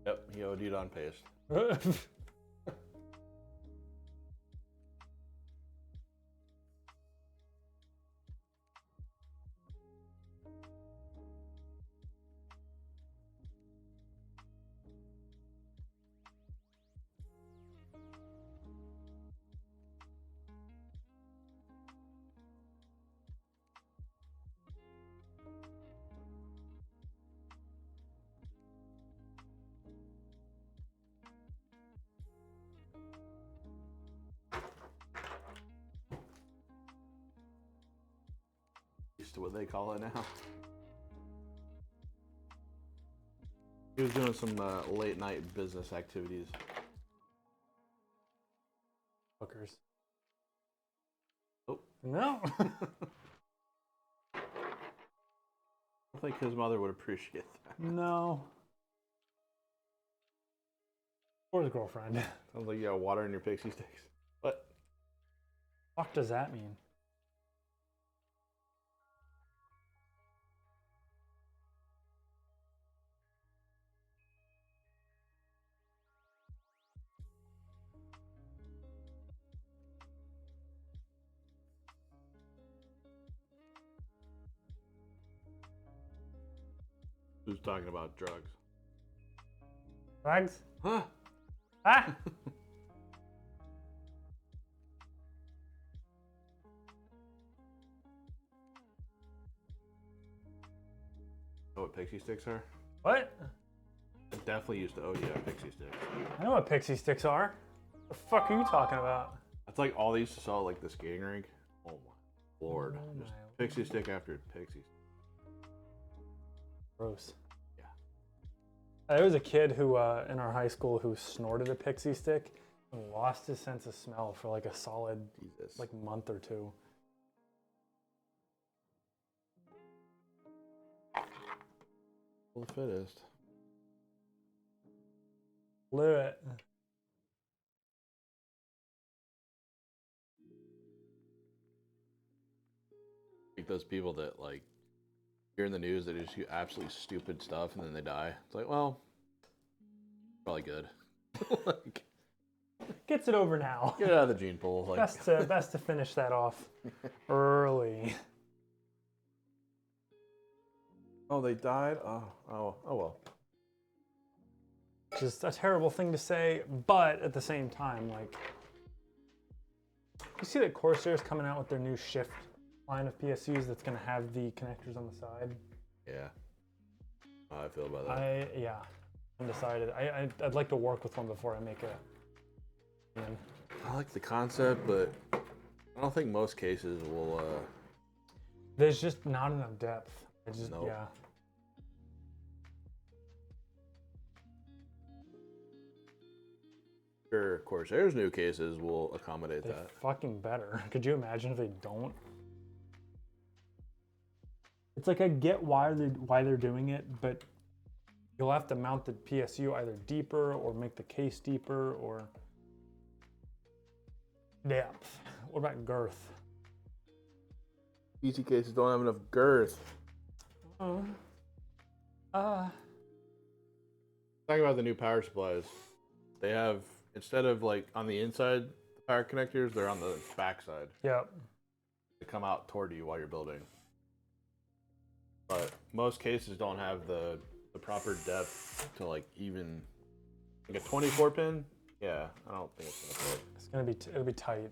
Yep, he OD'd on paste. Used to what they call it now. He was doing some late night business activities. Hookers. Oh. No. I don't think his mother would appreciate that. No. Or his girlfriend. Sounds like you got water in your pixie sticks. What? What does that mean? Who's talking about drugs? Rags? Huh? Ah! Know what pixie sticks are? What? I definitely used to owe you a pixie stick. I know what pixie sticks are. The fuck are you talking about? That's like all they used to sell at like the skating rink. Oh my lord. Oh Just my pixie stick after pixie. Gross. Yeah. There was a kid who in our high school who snorted a pixie stick and lost his sense of smell for like a solid Jesus. like month or two. The fittest. Blew it. Like those people that like hear in the news that just do absolutely stupid stuff and then they die. It's like, well, probably good. Like, Gets it over now. get out of the gene pool. Like, Best to finish that off early. oh, they died. Oh well. Just a terrible thing to say, but at the same time, like, you see that Corsair's coming out with their new Shift line of PSUs that's going to have the connectors on the side. Yeah. How I feel about that. Yeah, undecided. I'd like to work with one before I make a. I like the concept, but I don't think most cases will. There's just not enough depth. I just Nope. yeah. Sure, of course, there's new cases will accommodate They that. fucking better. Could you imagine if they don't? It's like I get why they're doing it, but you'll have to mount the PSU either deeper or make the case deeper or depth. What about girth? PC cases don't have enough girth. Talking About the new power supplies, they have, instead of like on the inside the power connectors, they're on the back side. Yep. They come out toward you while you're building. But most cases don't have the proper depth to like even like a 24 pin. Yeah, I don't think it's gonna fit. It's gonna be it'll be tight.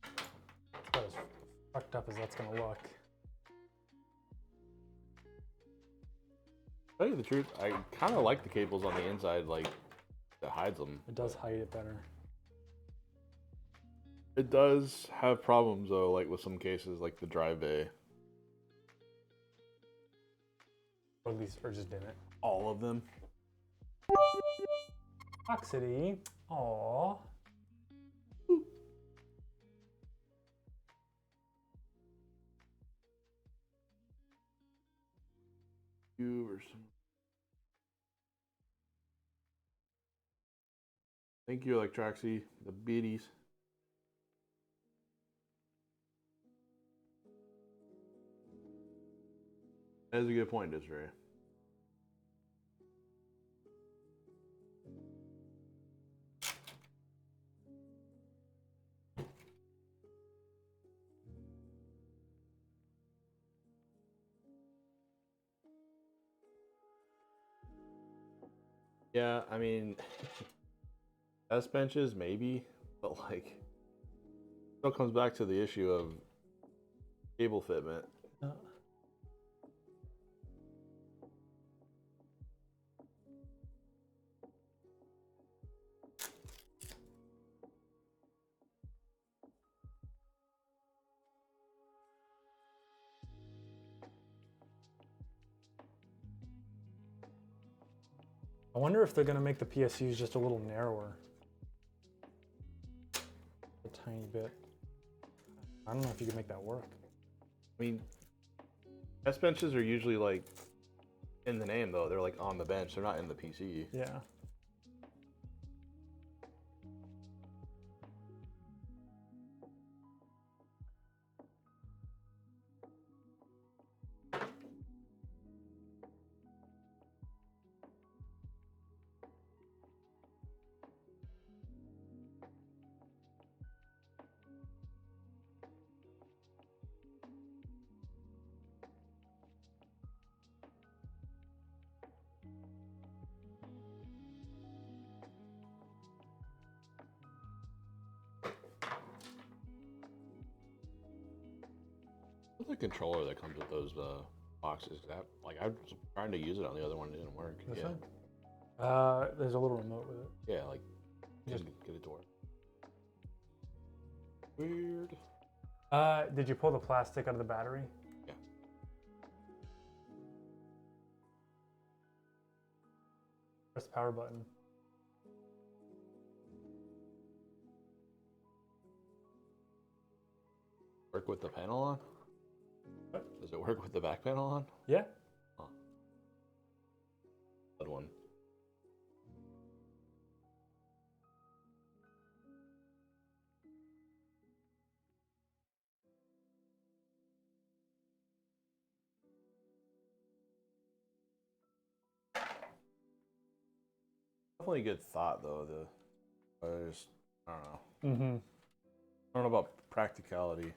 It's about as fucked up as that's gonna look. To tell you the truth, I kind of like the cables on the inside, like that hides them. It does hide it better. It does have problems though, like with some cases, like the drive bay. Or at least, or just didn't. All of them. Toxicity. Aww. You or some. Thank you, Electroxy. The biddies. That is a good point, Desiree. Yeah, I mean, S benches maybe, but like, still comes back to the issue of cable fitment. I wonder if they're gonna make the PSUs just a little narrower. A tiny bit. I don't know if you can make that work. I mean, S benches are usually like in the name though. They're like on the bench. They're not in the PC. Yeah. What's the controller that comes with those boxes? That like I was trying to use it on the other one, it didn't work. This yeah. one? There's a little remote with it. Yeah, like just get it to work. Weird. Did you pull the plastic out of the battery? Yeah. Press the power button. Work with the panel on? What? Does it work with the back panel on? Yeah. Huh. That one. Definitely a good thought though. I don't know. Mm-hmm. I don't know about practicality.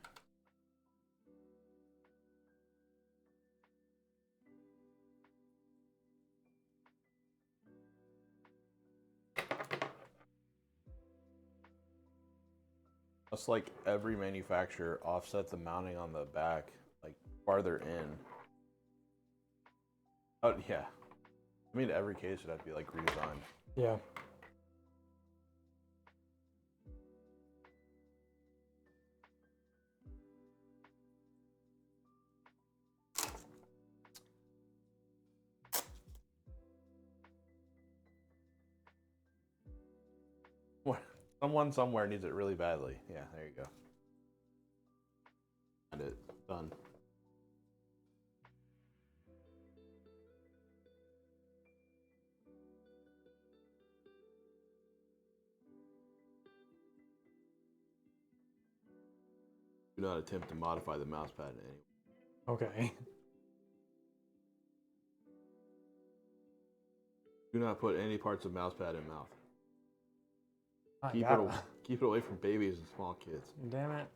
It's like every manufacturer offset the mounting on the back like farther in. Oh yeah. I mean every case would have to be like redesigned. Yeah. Someone somewhere needs it really badly. Yeah, there you go. And it done. Do not attempt to modify the mouse pad in any way. Okay. Do not put any parts of mouse pad in mouth. I Keep it away from babies and small kids. Damn it.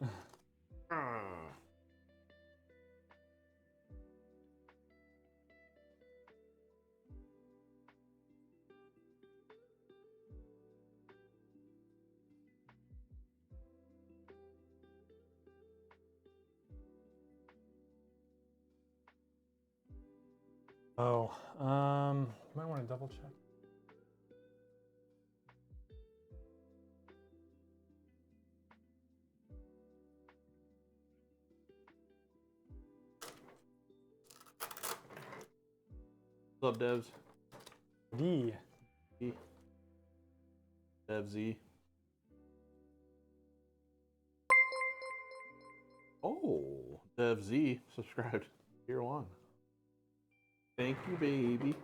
Oh, might want to double check. What's up, devs? D. Dev Z. Oh, Dev Z subscribed. Year one. Thank you, baby.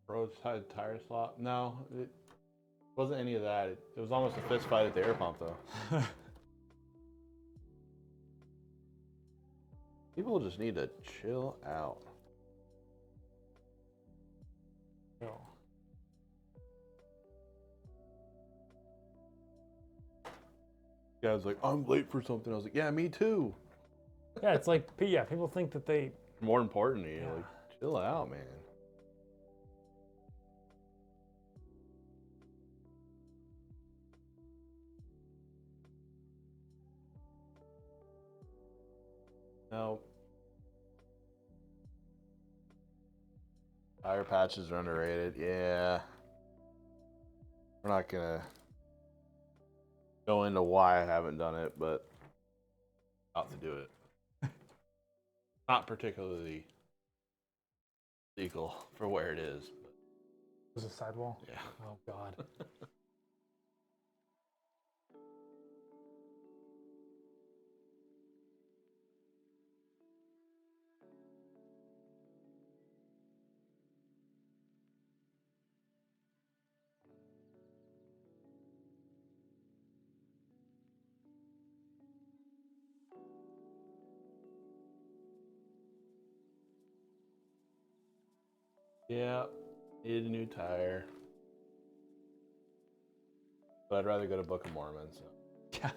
Rose tire slot? No, it wasn't any of that. It was almost a fist fight at the air pump, though. People just need to chill out. No. The guy was like, I'm late for something. I was like, yeah, me too. Yeah, it's like, yeah, people think that they. More important to you. Yeah. Like, chill out, man. No. Tire patches are underrated. Yeah. We're not gonna go into why I haven't done it, but about to do it. Not particularly legal for where it is. But Was a sidewall? yeah. Oh God. Yeah. Need a new tire. But I'd rather go to Book of Mormon. So. Yeah.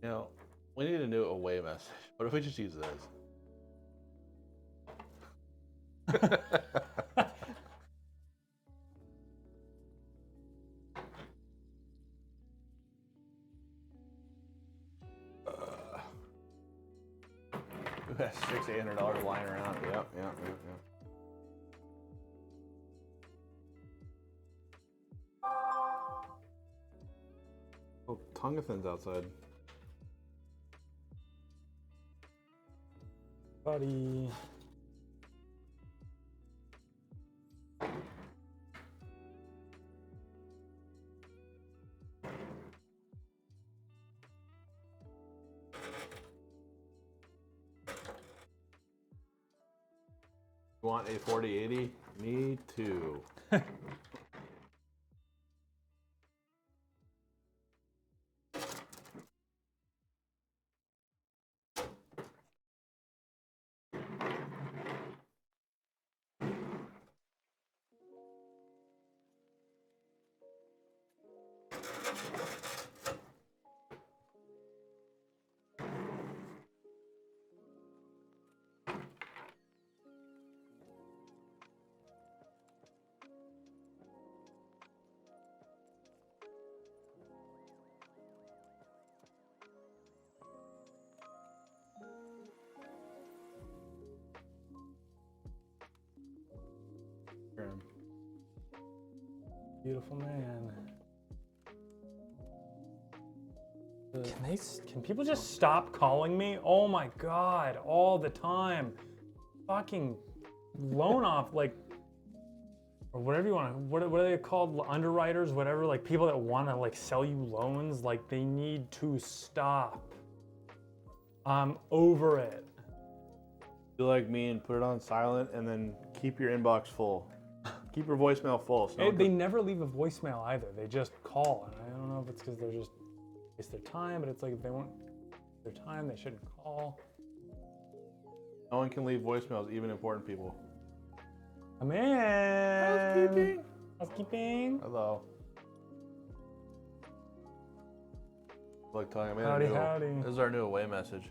You know, we need a new away message. What if we just use this? That's $600-800 lying around. Yep. Oh, Tongathan's outside. Buddy. You want a 4080? Me too. Beautiful man. Can people just stop calling me? Oh my God, all the time. Fucking loan off, like, or whatever you want to, what are they called? Underwriters, whatever, like people that want to like sell you loans, like they need to stop. I'm over it. Be like me and put it on silent and then keep your inbox full. Keep your voicemail full. So They never leave a voicemail either. They just call. And I don't know if it's because they're just waste their time, but it's like if they want their time, they shouldn't call. no one can leave voicemails, even important people. Come in. Housekeeping. Housekeeping. Hello. Look, telling me Howdy, howdy. This is our new away message.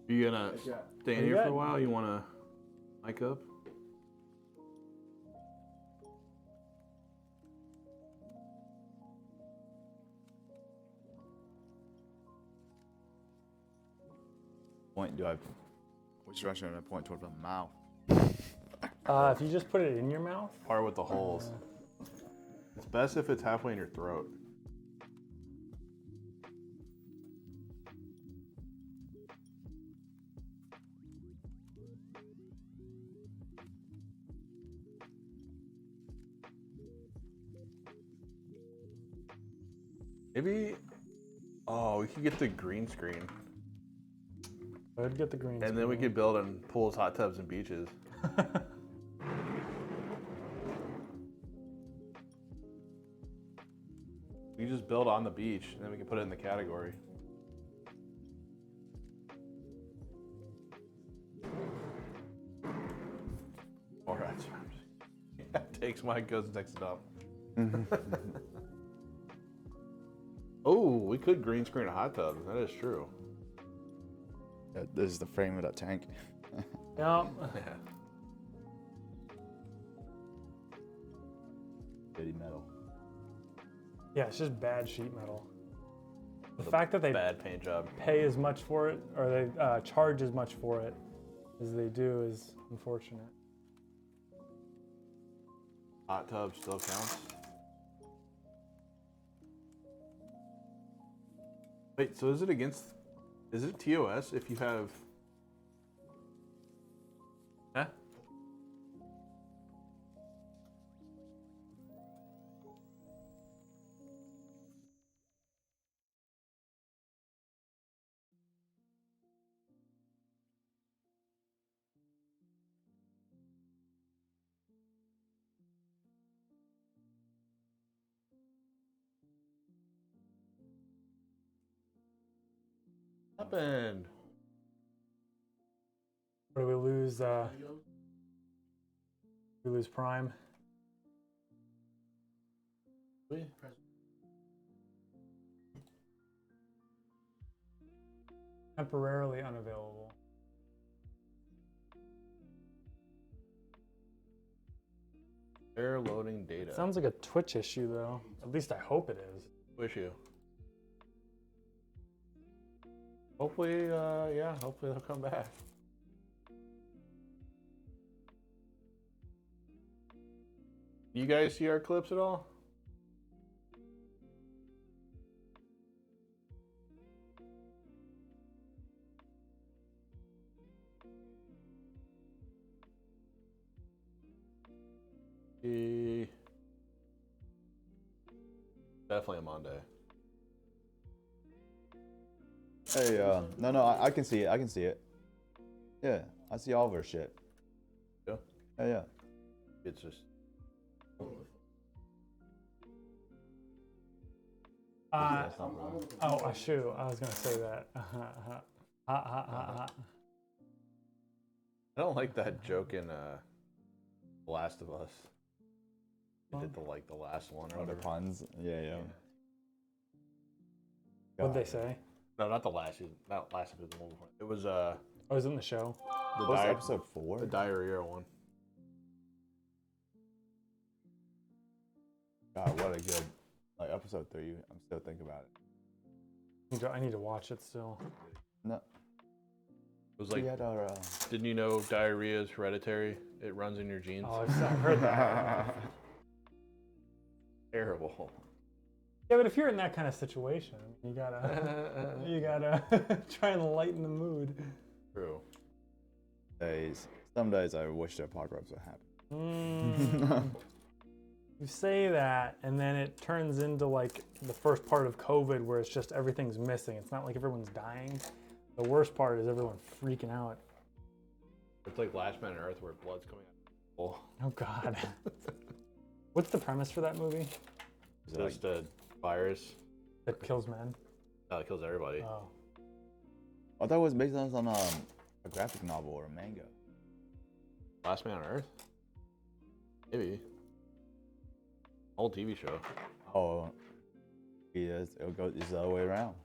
You gonna stay in here for a while? You wanna mic up? Point do I? Which direction do I point toward the mouth? If you just put it in your mouth. Part with the holes. It's best if it's halfway in your throat. Maybe. Oh, we could get the green screen. I'd get the green. And then we could build on pools, hot tubs, and beaches. We can just build on the beach, and then we can put it in the category. All right. Takes mine, goes and takes it up. Oh, we could green screen a hot tub. That is true. This is the frame of that tank. Yeah. Yeah. Dirty metal. Yeah, it's just bad sheet metal. The fact that they Bad paint job. pay as much for it, or they charge as much for it as they do, is unfortunate. Hot tub still counts. Wait, so is it against? Is it TOS if you have? Huh? Happened. Or do we lose? We lose Prime. Temporarily unavailable. Error loading data. Sounds like a Twitch issue, though. At least I hope it is. Issue. Hopefully, yeah. Hopefully they'll come back. You guys see our clips at all? Definitely a Monday. Hey, no, I can see it. I can see it. Yeah, I see all of our shit. Yeah? Yeah. It's just. Shoot, I was gonna say that. I don't like that joke in The Last of Us. They did the last one or Other whatever. puns. Yeah. What'd they say? No, not the last season. Not last episode. The one before. It was Oh, it was in the show. What was episode 4? the diarrhea one. God, what a good episode 3. I'm still thinking about it. I need to watch it still. No, It was like, we had our. didn't you know diarrhea is hereditary? It runs in your genes. Oh, I've heard that. Terrible. Yeah, but if you're in that kind of situation, you gotta try and lighten the mood. True. Some days I wish the apocalypse would happen. You say that, and then it turns into like the first part of COVID where it's just everything's missing. It's not like everyone's dying. The worst part is everyone freaking out. It's like Last Man on Earth where blood's coming out. Oh God. What's the premise for that movie? Is it Just a virus That kills men? that kills everybody. Oh. I thought it was based on a graphic novel or a manga. Last Man on Earth? Maybe. Old TV show. Oh, It'll go it's the other way around.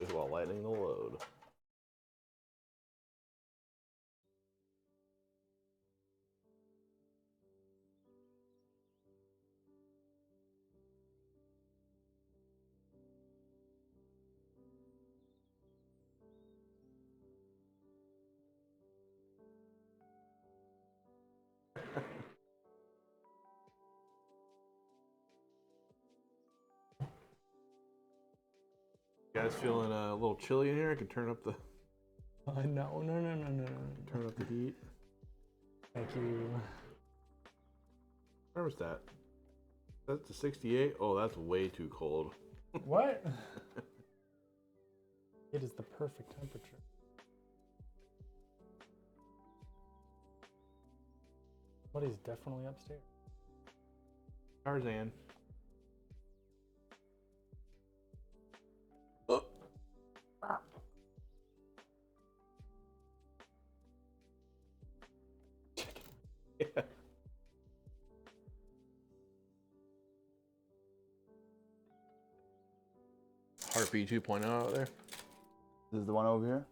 Just while lightening the load. You guys feeling a little chilly in here? I can turn up the No. turn up the heat. Thank you. Where was that? That's the 68. Oh, that's way too cold. What? It is the perfect temperature. Somebody's definitely upstairs. Tarzan. Oh. Yeah. Harpy 2.0 out there. This is the one over here?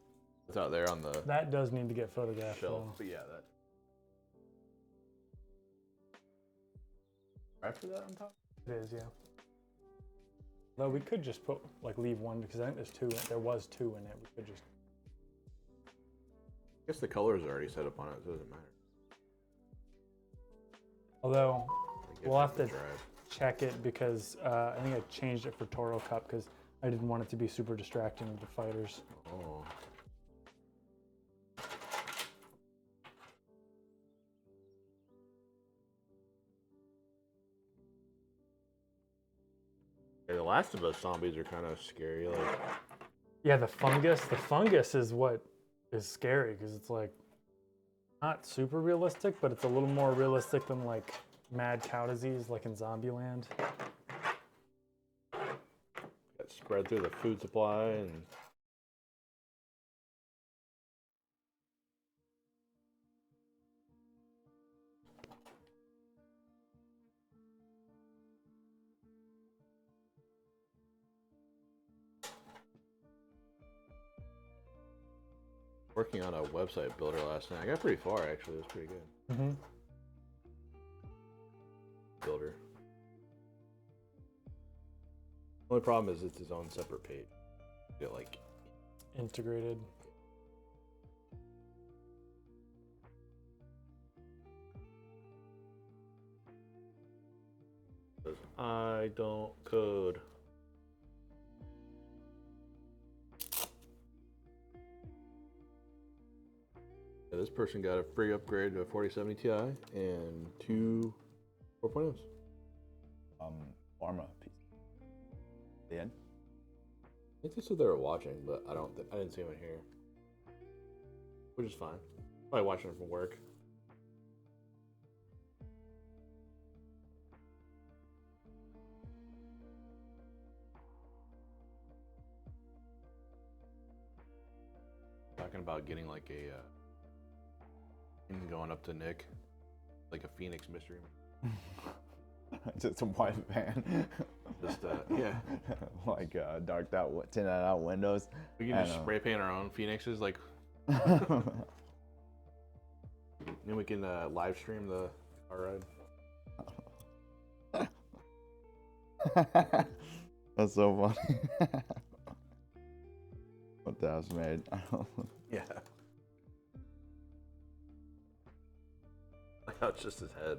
It's out there on the That does need to get photographed. shelf. Though. But yeah, that. Right for that on top? It is, yeah. Though we could just put leave one because I think there's two. There was two in it. We could just. I guess the colors are already set up on it, so it doesn't matter. Although we'll have to drive. check it because I think I changed it for Toro Cup because I didn't want it to be super distracting to fighters. Oh. Yeah, the Last of Us zombies are kind of scary. Like, Yeah, the fungus. The fungus is what is scary because it's not super realistic, but it's a little more realistic than mad cow disease, like in Zombieland. got spread through the food supply and. Working on a website builder last night. I got pretty far actually. It was pretty good. Mm-hmm. Builder. Only problem is it's his own separate page. Get Integrated. says, I don't code. Yeah, this person got a free upgrade to a 4070 Ti and two 4.0s. Pharma piece. The end? I think they said they were watching, but I didn't see them in here. Which is fine. Probably watching them from work. Talking about getting like a going up to Nick, like a Phoenix mystery. Just a white van. Just yeah. Like darked out, tinted out windows. We can just spray paint our own Phoenixes, like. Then we can live stream the car ride. That's so funny. What that's made. Yeah. Like how it's just his head.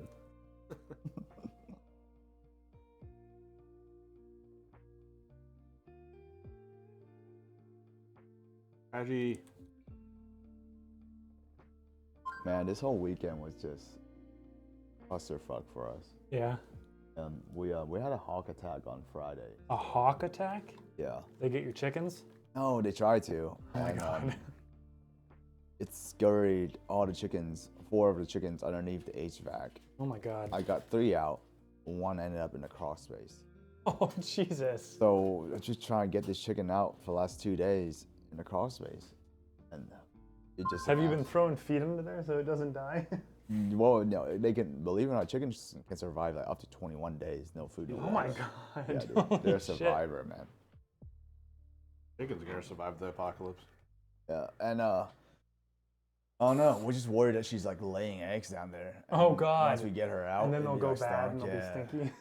Strategy. Man, this whole weekend was just clusterfuck for us. Yeah. We had a hawk attack on Friday. A hawk attack? Yeah. They get your chickens? No, they tried to. Oh my god. It scurried all the chickens, 4 of the chickens underneath the HVAC. Oh my god. I got 3 out. 1 ended up in the crawl space. Oh Jesus. So I just trying to get this chicken out for the last 2 days in the crawl space. And It just Have you been depends. throwing feed into there so it doesn't die? Well, no, they can, believe it or not, chickens can survive like up to 21 days, no food. No Oh my water. god. Yeah, dude, Holy they're a shit. survivor, man. Chickens are gonna survive the apocalypse. Yeah, and oh no, we're just worried that she's like laying eggs down there. Oh, and God. Once we get her out, And then it'll they'll be, go like, bad and stunk, they'll yeah. be stinky.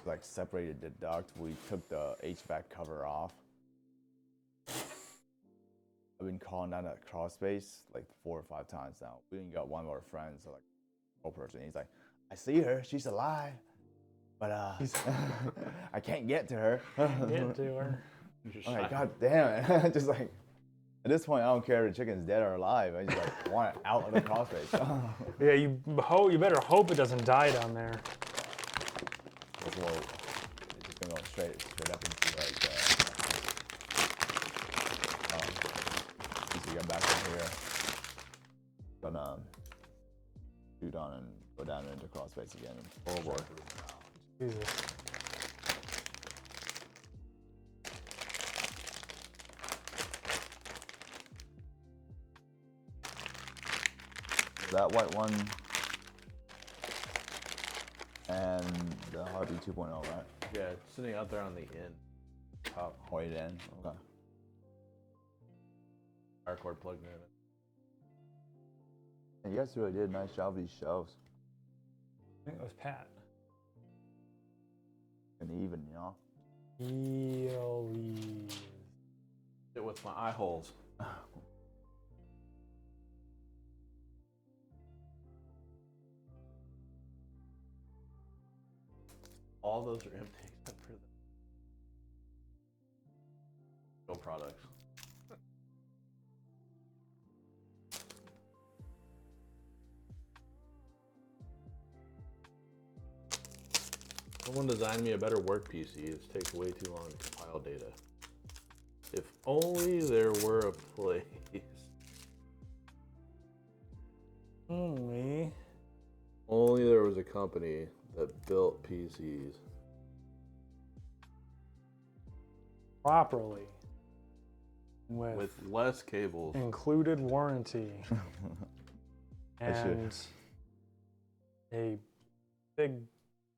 Like separated the duct. We took the HVAC cover off. I've been calling down that crawl space like 4 or 5 times now. We even got one of our friends, so like a person. He's like, I see her, she's alive, but I can't get to her. Get to her. I'm like, God damn it! Just like at this point, I don't care if the chicken's dead or alive. I just like want it out of the crawl space. Yeah, you better hope it doesn't die down there. Well, it's just gonna go straight up into like. Once we get back in here, gonna shoot on and go down into crawl space again. Oh boy. Jesus. That white one and the RGB 2.0, right? Yeah, it's sitting out there on the end. Top White in. Okay. power cord plugged in. And you guys really did a nice job with these shelves. I think it was Pat. And even, you know. Heelys. It with my eye holes. All those are empty except for the no products. Someone designed me a better work PC. It takes way too long to compile data. If only there were a place. Only. Only there was a company that built PCs. Properly. With With less cables. included warranty. And a big,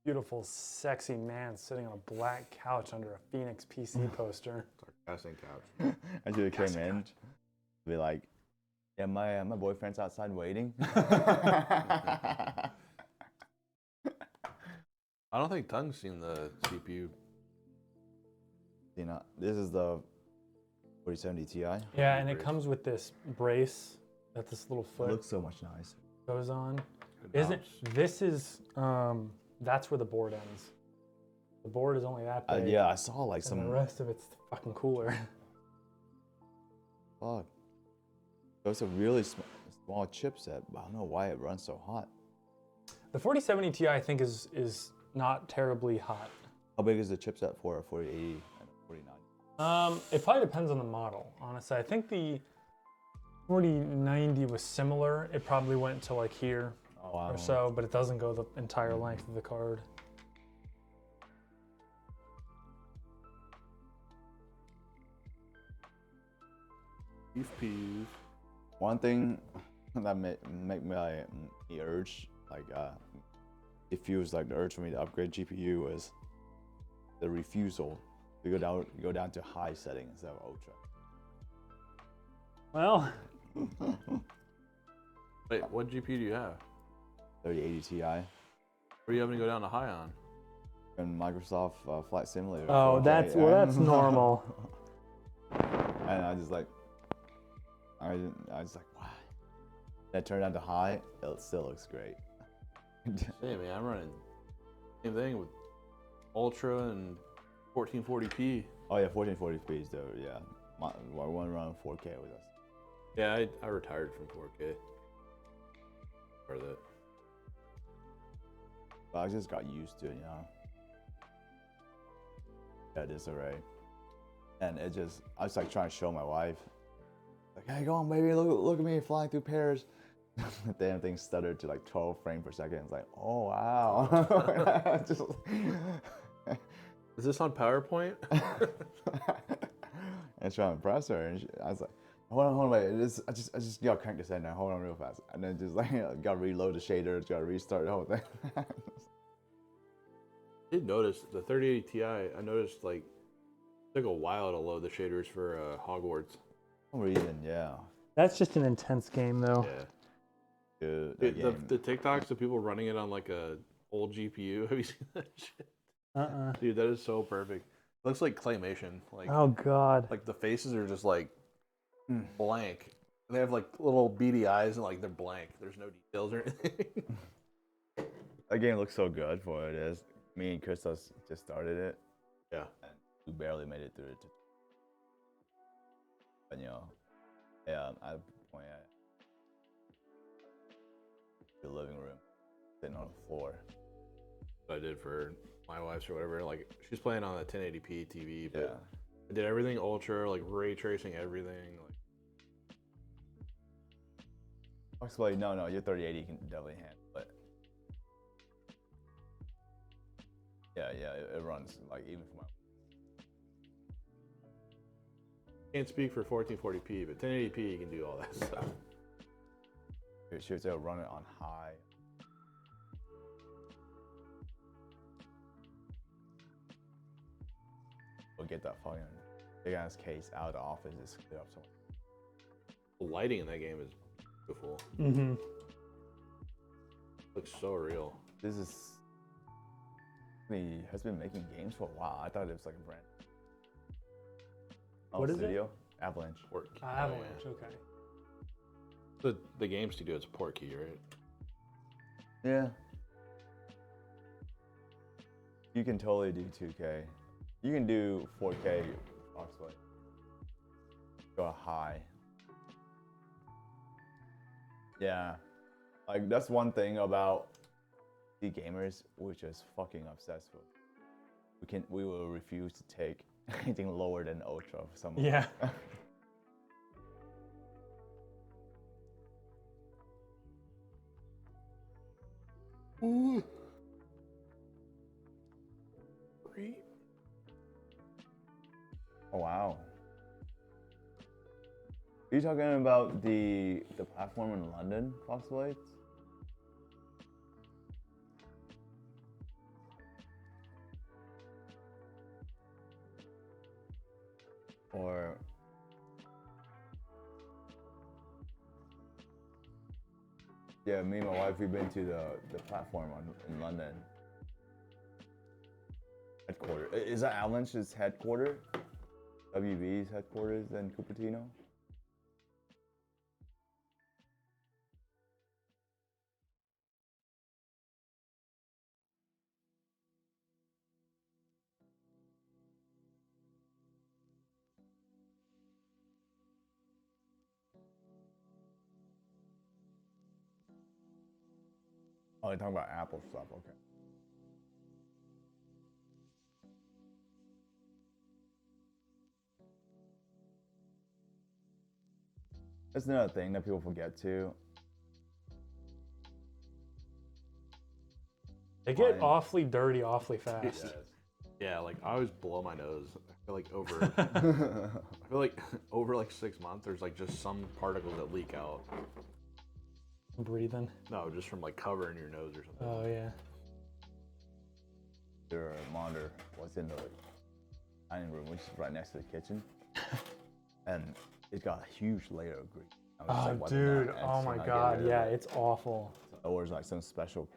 beautiful, sexy man sitting on a black couch under a Phoenix PC poster. Sarcastic couch. I should have came in, be like, yeah, my boyfriend's outside waiting. I don't think Tung's seen the CPU. You know, this is the 4070 Ti. Yeah, and it comes with this brace that this little It foot looks so much nicer. goes on. Good Isn't mouse. this is that's where the board ends. The board is only that big. Yeah, I saw like and some. the rest of it's fucking cooler. Fuck. So it's a really small chipset, but I don't know why it runs so hot. The 4070 Ti I think is not terribly hot. How big is the chipset for a 4080 and a 4090? It probably depends on the model, honestly. I think the 4090 was similar. It probably went to like here Oh, wow. or so, but it doesn't go the entire length of the card. Beef peas. One thing that make me urge, like, it feels like the urge for me to upgrade GPU was the refusal to go down to high settings instead of ultra. Well, Wait, what GPU do you have? 3080 Ti What are you having to go down to high on? and Microsoft Flight Simulator. oh, 4K, that's normal. And I just like, I was like, wow. Then I turned down to high, it still looks great. Hey man, I'm running same thing with Ultra and 1440p. Oh yeah, 1440p is though, yeah. One run 4K with us. Yeah, I retired from 4K. For that. But I just got used to it, you know. Yeah, disarray. And it just, I was like trying to show my wife, like, hey, go on, baby, look at me flying through Paris. The damn thing stuttered to like 12 frames per second. It's like, oh wow. Just, Is this on PowerPoint? and trying to impress her. And I was like, hold on, wait. I just gotta crank this in now. Hold on real fast. And then just like, gotta reload the shaders, gotta restart the whole thing. I did notice the 3080 Ti. I noticed like it took a while to load the shaders for Hogwarts. For some reason, yeah. That's just an intense game, though. Yeah. Dude, The TikToks of people running it on like a old GPU. Have you seen that shit? Dude, that is so perfect. It looks like claymation. Like Oh god. like the faces are just like blank. They have like little beady eyes and like they're blank. There's no details or anything. That game looks so good for what it is. Me and Chris just started it. Yeah. And we barely made it through it. But you know, yeah, I point at the living room, sitting on the floor. What I did for my wife's or whatever. Like she's playing on a 1080p TV, but Yeah. I did everything ultra, like ray tracing everything. Like Actually, no, your 3080 can definitely handle it. Yeah, it runs like even for my. Can't speak for 1440p, but 1080p you can do all that stuff. She was able to run it on high. We'll get that fucking big ass case out of the office. Just clear up so much. The lighting in that game is beautiful. Mm-hmm. Looks so real. This is. He has been making games for a while. I thought it was like a brand. What is it? studio? Avalanche. Port key. Avalanche, okay. The game studio, it's a port key, right? Yeah. You can totally do 2K. You can do 4K Foxlight. Go high. Yeah. Like that's one thing about the gamers, we're just fucking obsessed with. We will refuse to take anything lower than ultra for someone. Yeah. Ooh. Great. Oh wow. Are you talking about the platform in London, Foxlights? Or yeah, me and my wife, we've been to the platform in London. Headquarters. Is that Avalanche's headquarters? WB's headquarters in Cupertino? Oh, you're talking about Apple stuff, okay. That's another thing that people forget too. They get Fine. awfully dirty awfully fast. Yeah, like I always blow my nose. I feel like over like 6 months, there's like just some particles that leak out. Breathing. No, just from like covering your nose or something. Oh yeah. Their monitor was in the dining room, which is right next to the kitchen, and it got a huge layer of grease. I was just, Oh like, wiping dude. that and Oh still my not god. getting rid Yeah, of it. it's awful. Or it's like some special.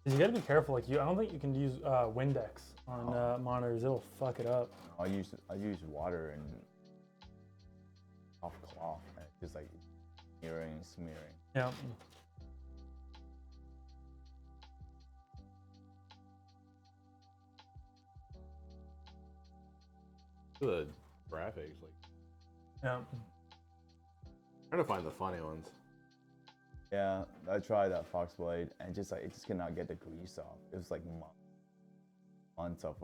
'Cause you gotta be careful. Like I don't think you can use Windex on monitors. It'll fuck it up. I use water and off cloth, and it's just like smearing. Yeah. The graphics, like Yeah. trying to find the funny ones. Yeah, I tried that Fox Blade, and just like it just cannot get the grease off. It was like months of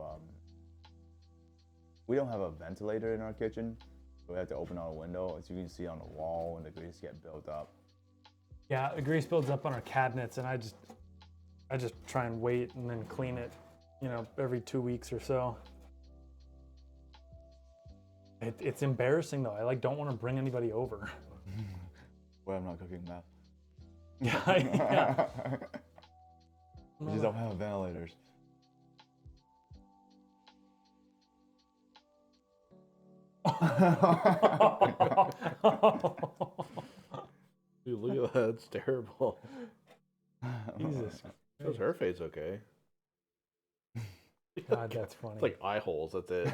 We don't have a ventilator in our kitchen, so we have to open our window, as you can see on the wall, and the grease get built up. Yeah, the grease builds up on our cabinets, and I just try and wait and then clean it, every 2 weeks or so. It's embarrassing though. I like don't want to bring anybody over. Well, I'm not cooking meth. Yeah. We just don't have ventilators. Dude, look at that. It's terrible. Jesus. Does her face okay? God, that's funny. It's like eye holes. That's it.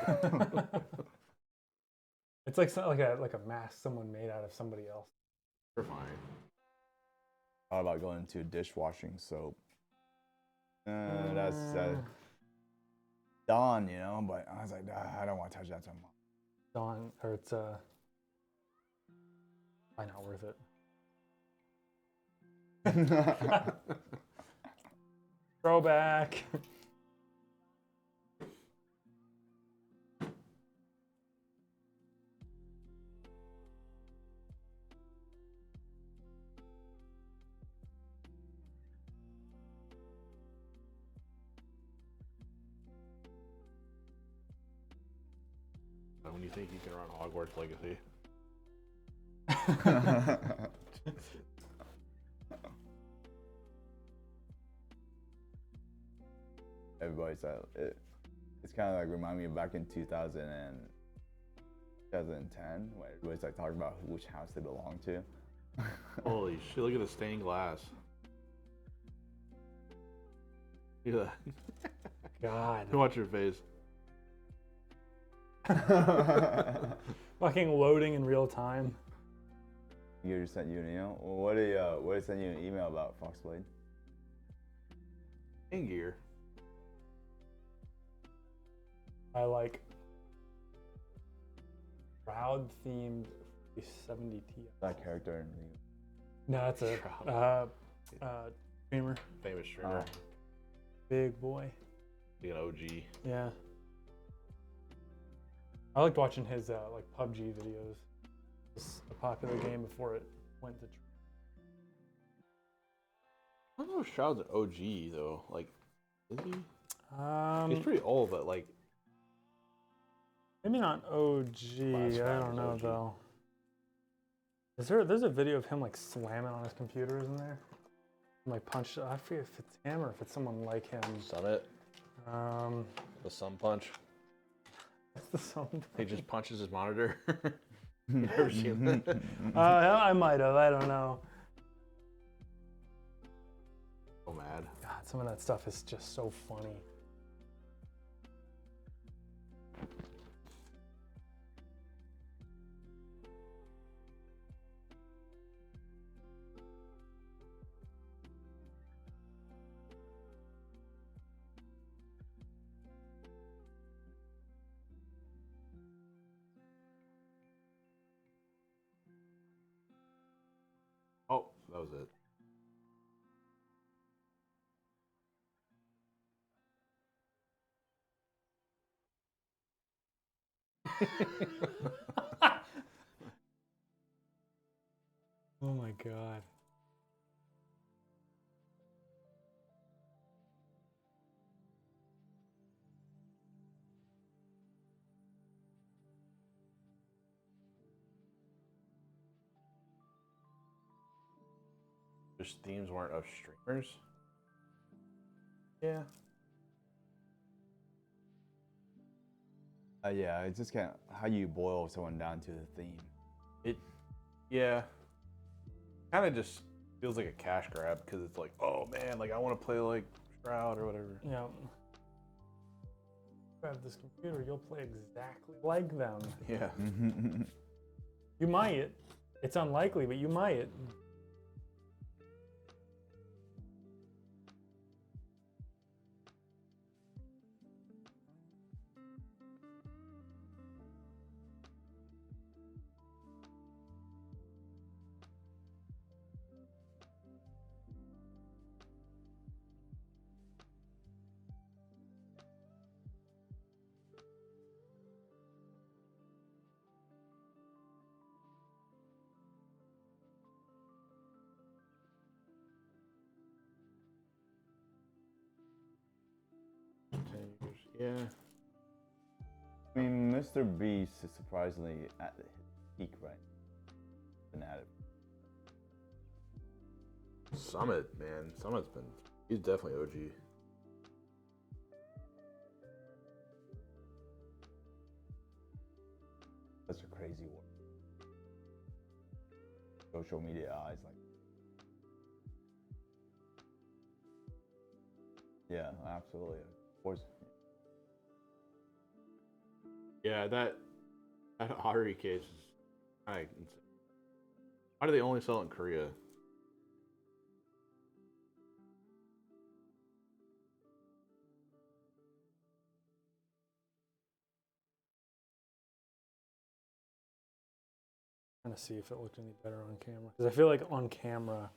It's like like a mask someone made out of somebody else. You're fine. Thought about going to dishwashing soap. That's Dawn, you know, but I was like, I don't want to touch that so much. Dawn, or it's probably not worth it. Throwback. When you think you can run Hogwarts Legacy. Everybody said it's kind of like remind me of back in 2010 when everybody's like talking about which house they belong to. Holy shit, look at the stained glass. Look at that. God. Watch your face. Fucking loading in real time. You just sent you an email? Well, what did send you an email about Foxblade? In gear. I like proud themed 70 Ti. That character in the No, it's a streamer. Famous streamer. Big boy. Like an OG. Yeah. I liked watching his like PUBG videos. It's a popular game before it went to. I don't know if Shroud's an OG though. Like, is he? He's He's pretty old, but like. maybe not OG. Last I round don't was know OG. though. There's a video of him like slamming on his computer, isn't there? Like punch. I forget if it's him or if it's someone like him. Summit. Um, The sun punch. That's the song. He just punches his monitor. You ever seen that? I might have. I don't know. So mad. God, some of that stuff is just so funny. Oh, that was it. Oh my God. Just themes weren't of streamers. Yeah. Yeah, it's just kind of how you boil someone down to the theme. Yeah. Kind of just feels like a cash grab because it's like, oh man, like I want to play like Shroud or whatever. Yeah. Grab this computer, you'll play exactly like them. Yeah. You might. It's unlikely, but you might. Yeah. I mean, Mr. Beast is surprisingly at his peak right now. Been at it. Summit, man. He's definitely OG. Such a crazy world. Social media eyes, like. Yeah, absolutely. Of course. Yeah, that Ari case is kind of insane. Why do they only sell it in Korea? Trying to see if it looked any better on camera. Because I feel like on camera,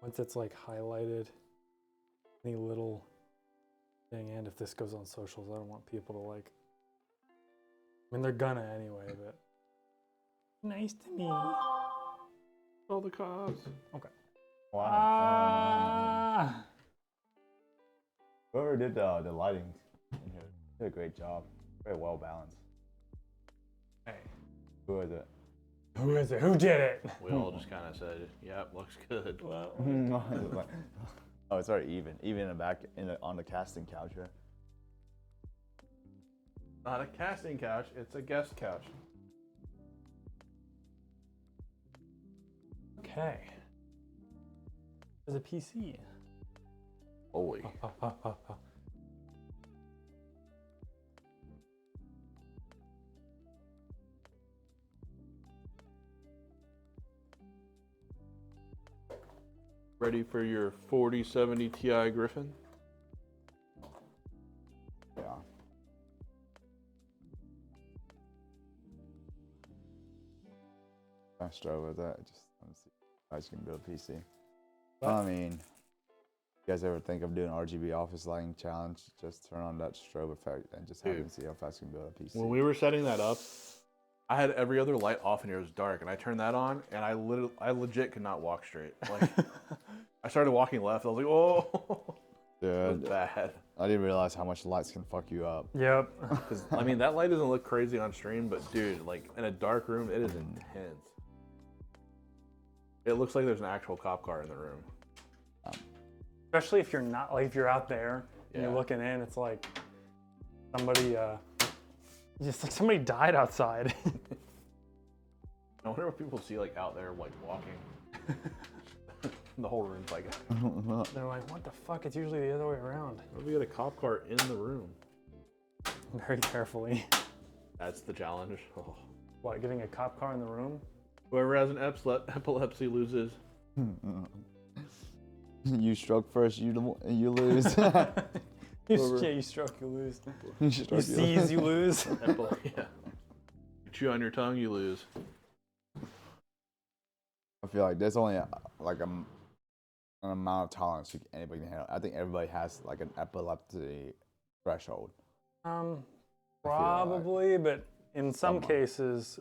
once it's like highlighted, any little thing, and if this goes on socials, I don't want people to like. I mean, they're gonna anyway, but. Nice to meet you. All the cops. Okay. Wow. Ah! Whoever did the lighting in here did a great job. Very well balanced. Hey. Who is it? Who is it? Who did it? We all just kind of said, "Yep, looks good." Well, Oh, it's already even. Even in the back, on the casting couch here. Not a casting couch; it's a guest couch. okay. There's a PC. Holy. Ready for your 4070 Ti Griffin? Yeah. I struggle with that. Just let me see if I can build a PC. I mean, you guys ever think of doing RGB office lighting challenge? Just turn on that strobe effect and just have them see how fast you can build a PC. When we were setting that up, I had every other light off in here. It was dark, and I turned that on, and I legit could not walk straight. Like, I started walking left. I was like, "Oh, Dude, it was bad." I didn't realize how much lights can fuck you up. Yep. Because I mean, that light doesn't look crazy on stream, but dude, like in a dark room, it is intense. It looks like there's an actual cop car in the room. Especially if you're not, like, if you're out there and Yeah. you're looking in, it's like somebody, just like somebody died outside. I wonder what people see like out there, like walking. The whole room's like. They're like, what the fuck? It's usually the other way around. What if we get a cop car in the room? Very carefully. That's the challenge. Oh. What, getting a cop car in the room? Whoever has an epilepsy loses. You stroke first, you lose. You stroke, you lose. You You seize, you lose. Yeah. You chew on your tongue, you lose. I feel like there's only an amount of tolerance anybody can handle. I think everybody has like an epilepsy threshold. Probably, but in some Somewhat. cases,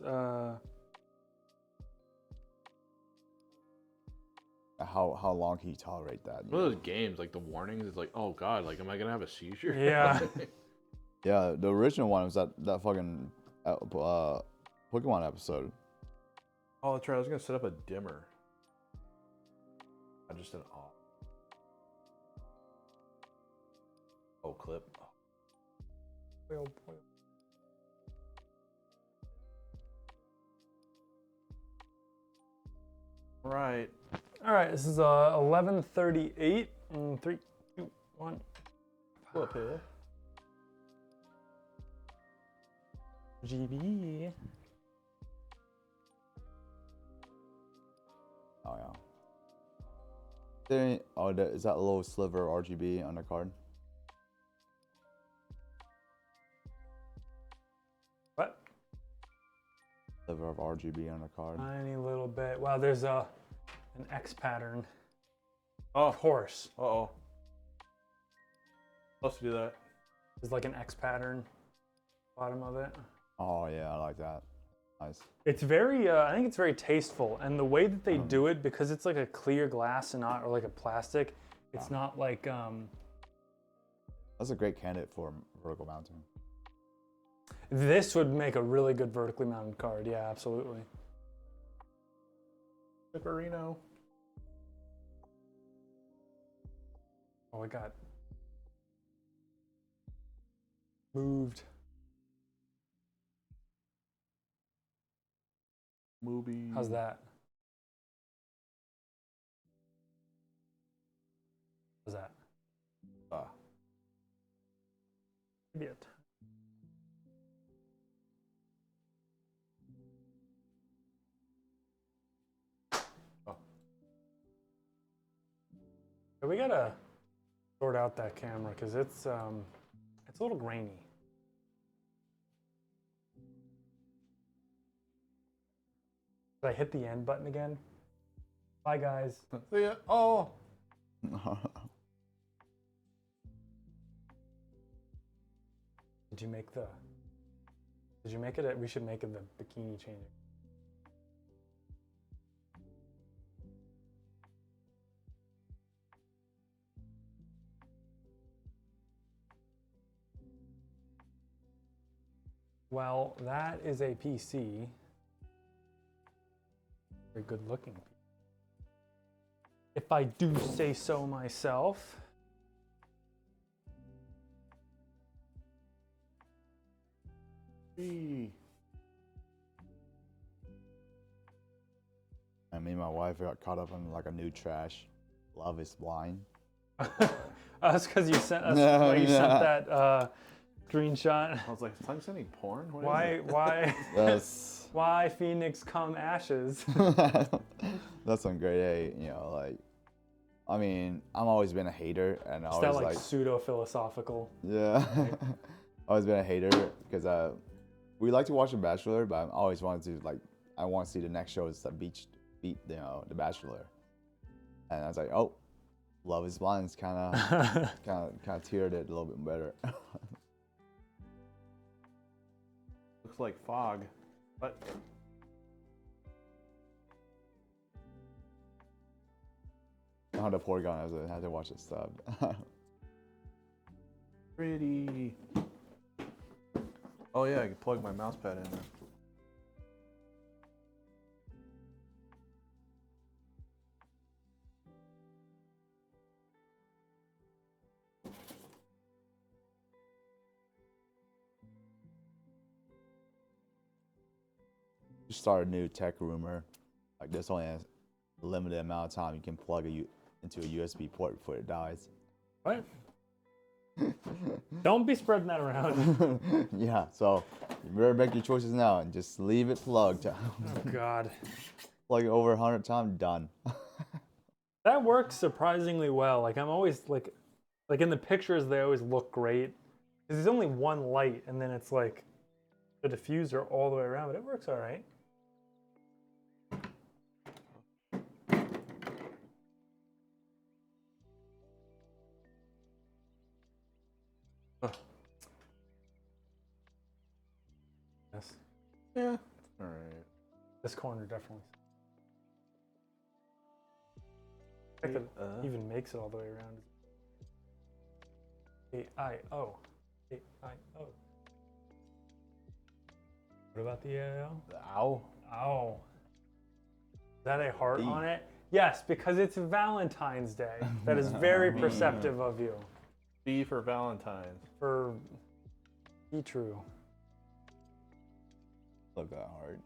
How long can you tolerate that? One of those games, like the warnings, is like, oh god, like, am I gonna have a seizure? Yeah. Yeah, the original one was that fucking Pokemon episode. Oh, that's right. I was gonna set up a dimmer. I just an off. Oh, clip. boy, oh boy. Right. All right, this is 11:38 in 3, 2, 1. Pull up here. GB. Oh yeah. Is that a little sliver of RGB on the card? What? Sliver of RGB on the card. Tiny little bit. Wow, there's an X pattern. Oh. Of course. Uh-oh. Supposed to do that. There's like an X pattern, bottom of it. Oh yeah, I like that. Nice. It's very, I think it's very tasteful, and the way that they do it, because it's like a clear glass and not, or like a plastic, it's not like, That's a great candidate for vertical mounting. This would make a really good vertically mounted card. Yeah, absolutely. Piperino. Oh, it got moved. Movie. How's that? How's that? Maybe it. Oh. We gotta sort out that camera because it's a little grainy. Did I hit the end button again? Bye, guys. See ya. Oh. Did you make the? Did you make it? We should make it the bikini changing. Well, that is a PC. Very good looking. If I do say so myself. Hey. I mean, my wife got caught up in like a new trash. Love is Blind. That's because you sent us. No, you sent no. that screenshot. I was like, is Time sending porn? What is Why? it? Why? That's Why Phoenix come ashes? that's some great hate, you know. Like, I mean, I've always been a hater, and I It's that always like pseudo philosophical. yeah, always been a hater because we like to watch The Bachelor, but I always wanted to like I want to see the next show is that beat The Bachelor, and I was like, oh, Love is Blind's kind of tiered it a little bit better. Looks like fog. What? Oh, the poor guy had to watch this stuff. Pretty. Oh yeah, I can plug my mouse pad in there. Just start a new tech rumor. Like there's only a limited amount of time you can plug into a USB port before it dies. What? Don't be spreading that around. Yeah, so you better make your choices now and just leave it plugged. Oh God. Plug it over 100 times, done. That works surprisingly well. Like I'm always like in the pictures they always look great. Because there's only one light and then it's like the diffuser all the way around, but it works all right. Yes. Yeah. All right. This corner definitely. The fact that it even makes it all the way around. A-I-O. A-I-O. What about the A-I-O? Ow. Ow. Is that a heart B. on it? Yes, because it's Valentine's Day. That is very perceptive of you. B for Valentine's. For be true. Look that hard.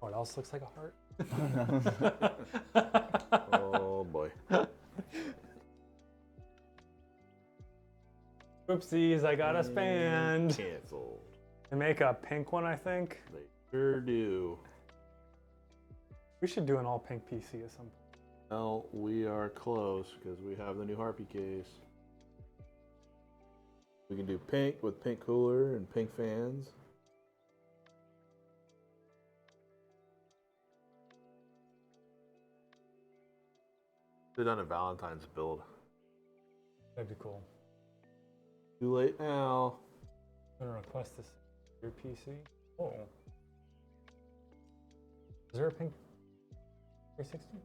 What else looks like a heart? Oh boy. Oopsies, I got us banned. Canceled. They make a pink one, I think. They sure do. We should do an all pink PC at some point. Well, we are close because we have the new Harpy case. We can do pink with pink cooler and pink fans. They've done a Valentine's build. That'd be cool. Too late now. I'm gonna request this your PC. Oh. Is there a pink 360?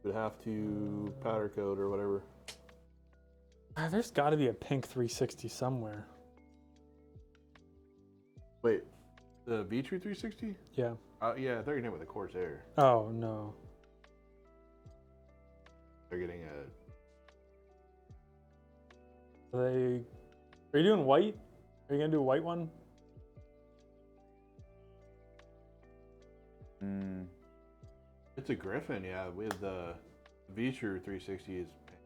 Would have to powder coat or whatever. There's got to be a pink 360 somewhere. Wait, the V-True 360? Yeah. Yeah, they're getting it with a Corsair. Oh no. They're getting a. Are you doing white? Are you gonna do a white one? It's a Griffin, yeah. With the V-True 360 is pink.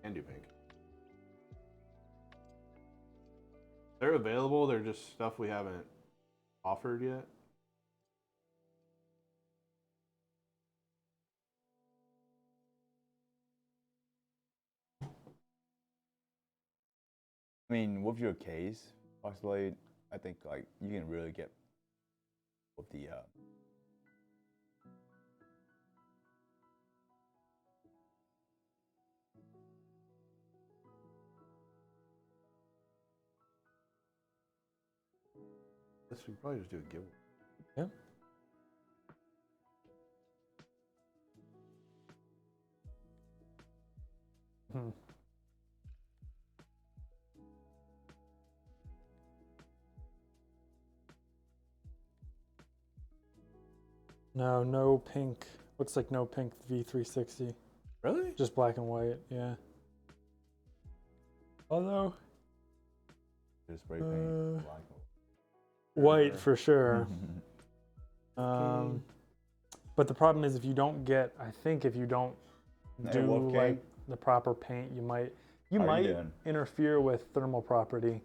Can do pink. They're available. They're just stuff we haven't offered yet. I mean, with your case, Foxblade, I think like you can really get with the This we probably just do a giveaway. Yeah. No, no pink. Looks like no pink V360. Really? Just black and white, yeah. Although just spray paint black. white for sure. But the problem is if you don't get, I think if you don't do like the proper paint, you might interfere with thermal property.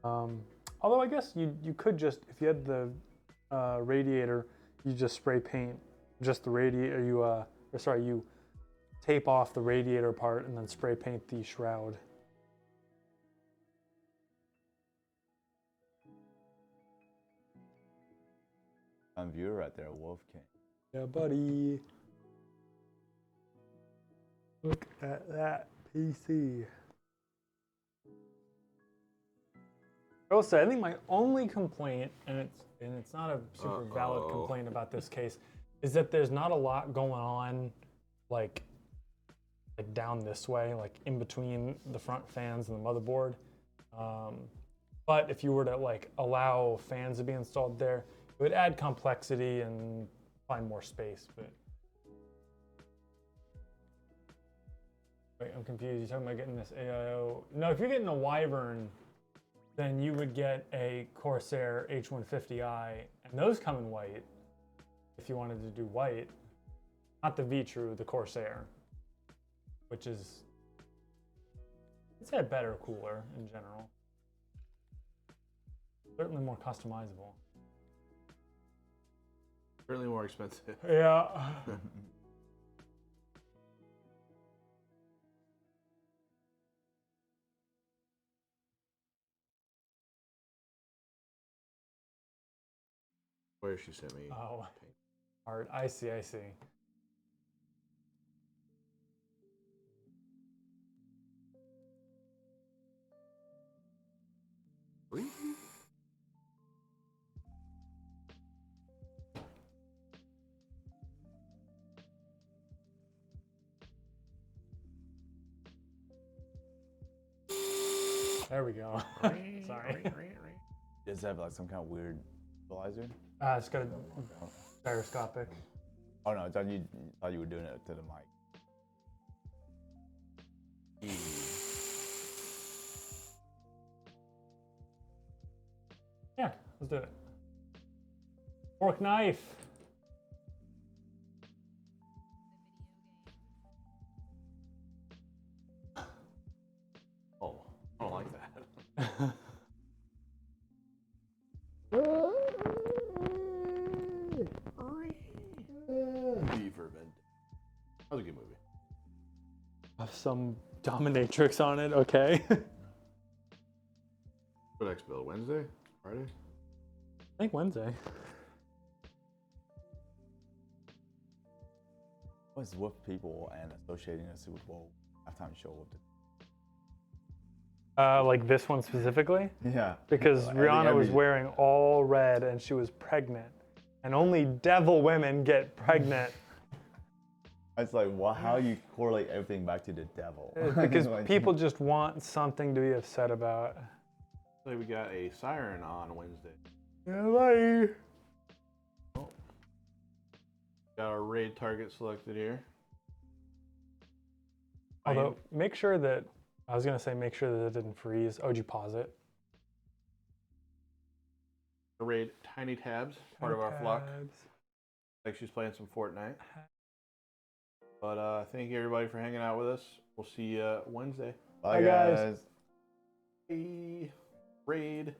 Although I guess you could just, if you had the radiator, you just spray paint just the radiator. You tape off the radiator part and then spray paint the shroud. Viewer right there, Wolf King. Yeah, buddy. Look at that PC. I will say, I think my only complaint, and it's not a super valid complaint about this case, is that there's not a lot going on, like down this way, like in between the front fans and the motherboard. But if you were to like allow fans to be installed there, it would add complexity and find more space. But wait, I'm confused. You're talking about getting this AIO? No, if you're getting a Wyvern, then you would get a Corsair H150i, and those come in white. If you wanted to do white, not the V-True, the Corsair, which is, it's a better cooler in general. Certainly more customizable. Certainly more expensive. Yeah. Where she sent me. Oh, hard. I see. There we go. Sorry. Does it have like some kind of weird equalizer? It's got a gyroscopic. Oh no, I thought you were doing it to the mic. Yeah, let's do it. Fork knife. Oh, I don't like that. Beaver Vendetta. That was a good movie. Have some dominatrix on it, okay. What next build? Wednesday? Friday? I think Wednesday. What's with people and associating a Super Bowl halftime show with it? Like this one specifically? Yeah. Because Rihanna every- was wearing all red and she was pregnant. And only devil women get pregnant. It's like, how you correlate everything back to the devil? Because people just want something to be upset about. So we got a siren on Wednesday. Bye. Got our raid target selected here. Although, make sure that, I was going to say make sure that it didn't freeze. Oh, did you pause it? Raid Tiny Tabs, part of our flock. Like she's playing some Fortnite. But thank you everybody for hanging out with us. We'll see you Wednesday. Bye guys. Bye. Raid.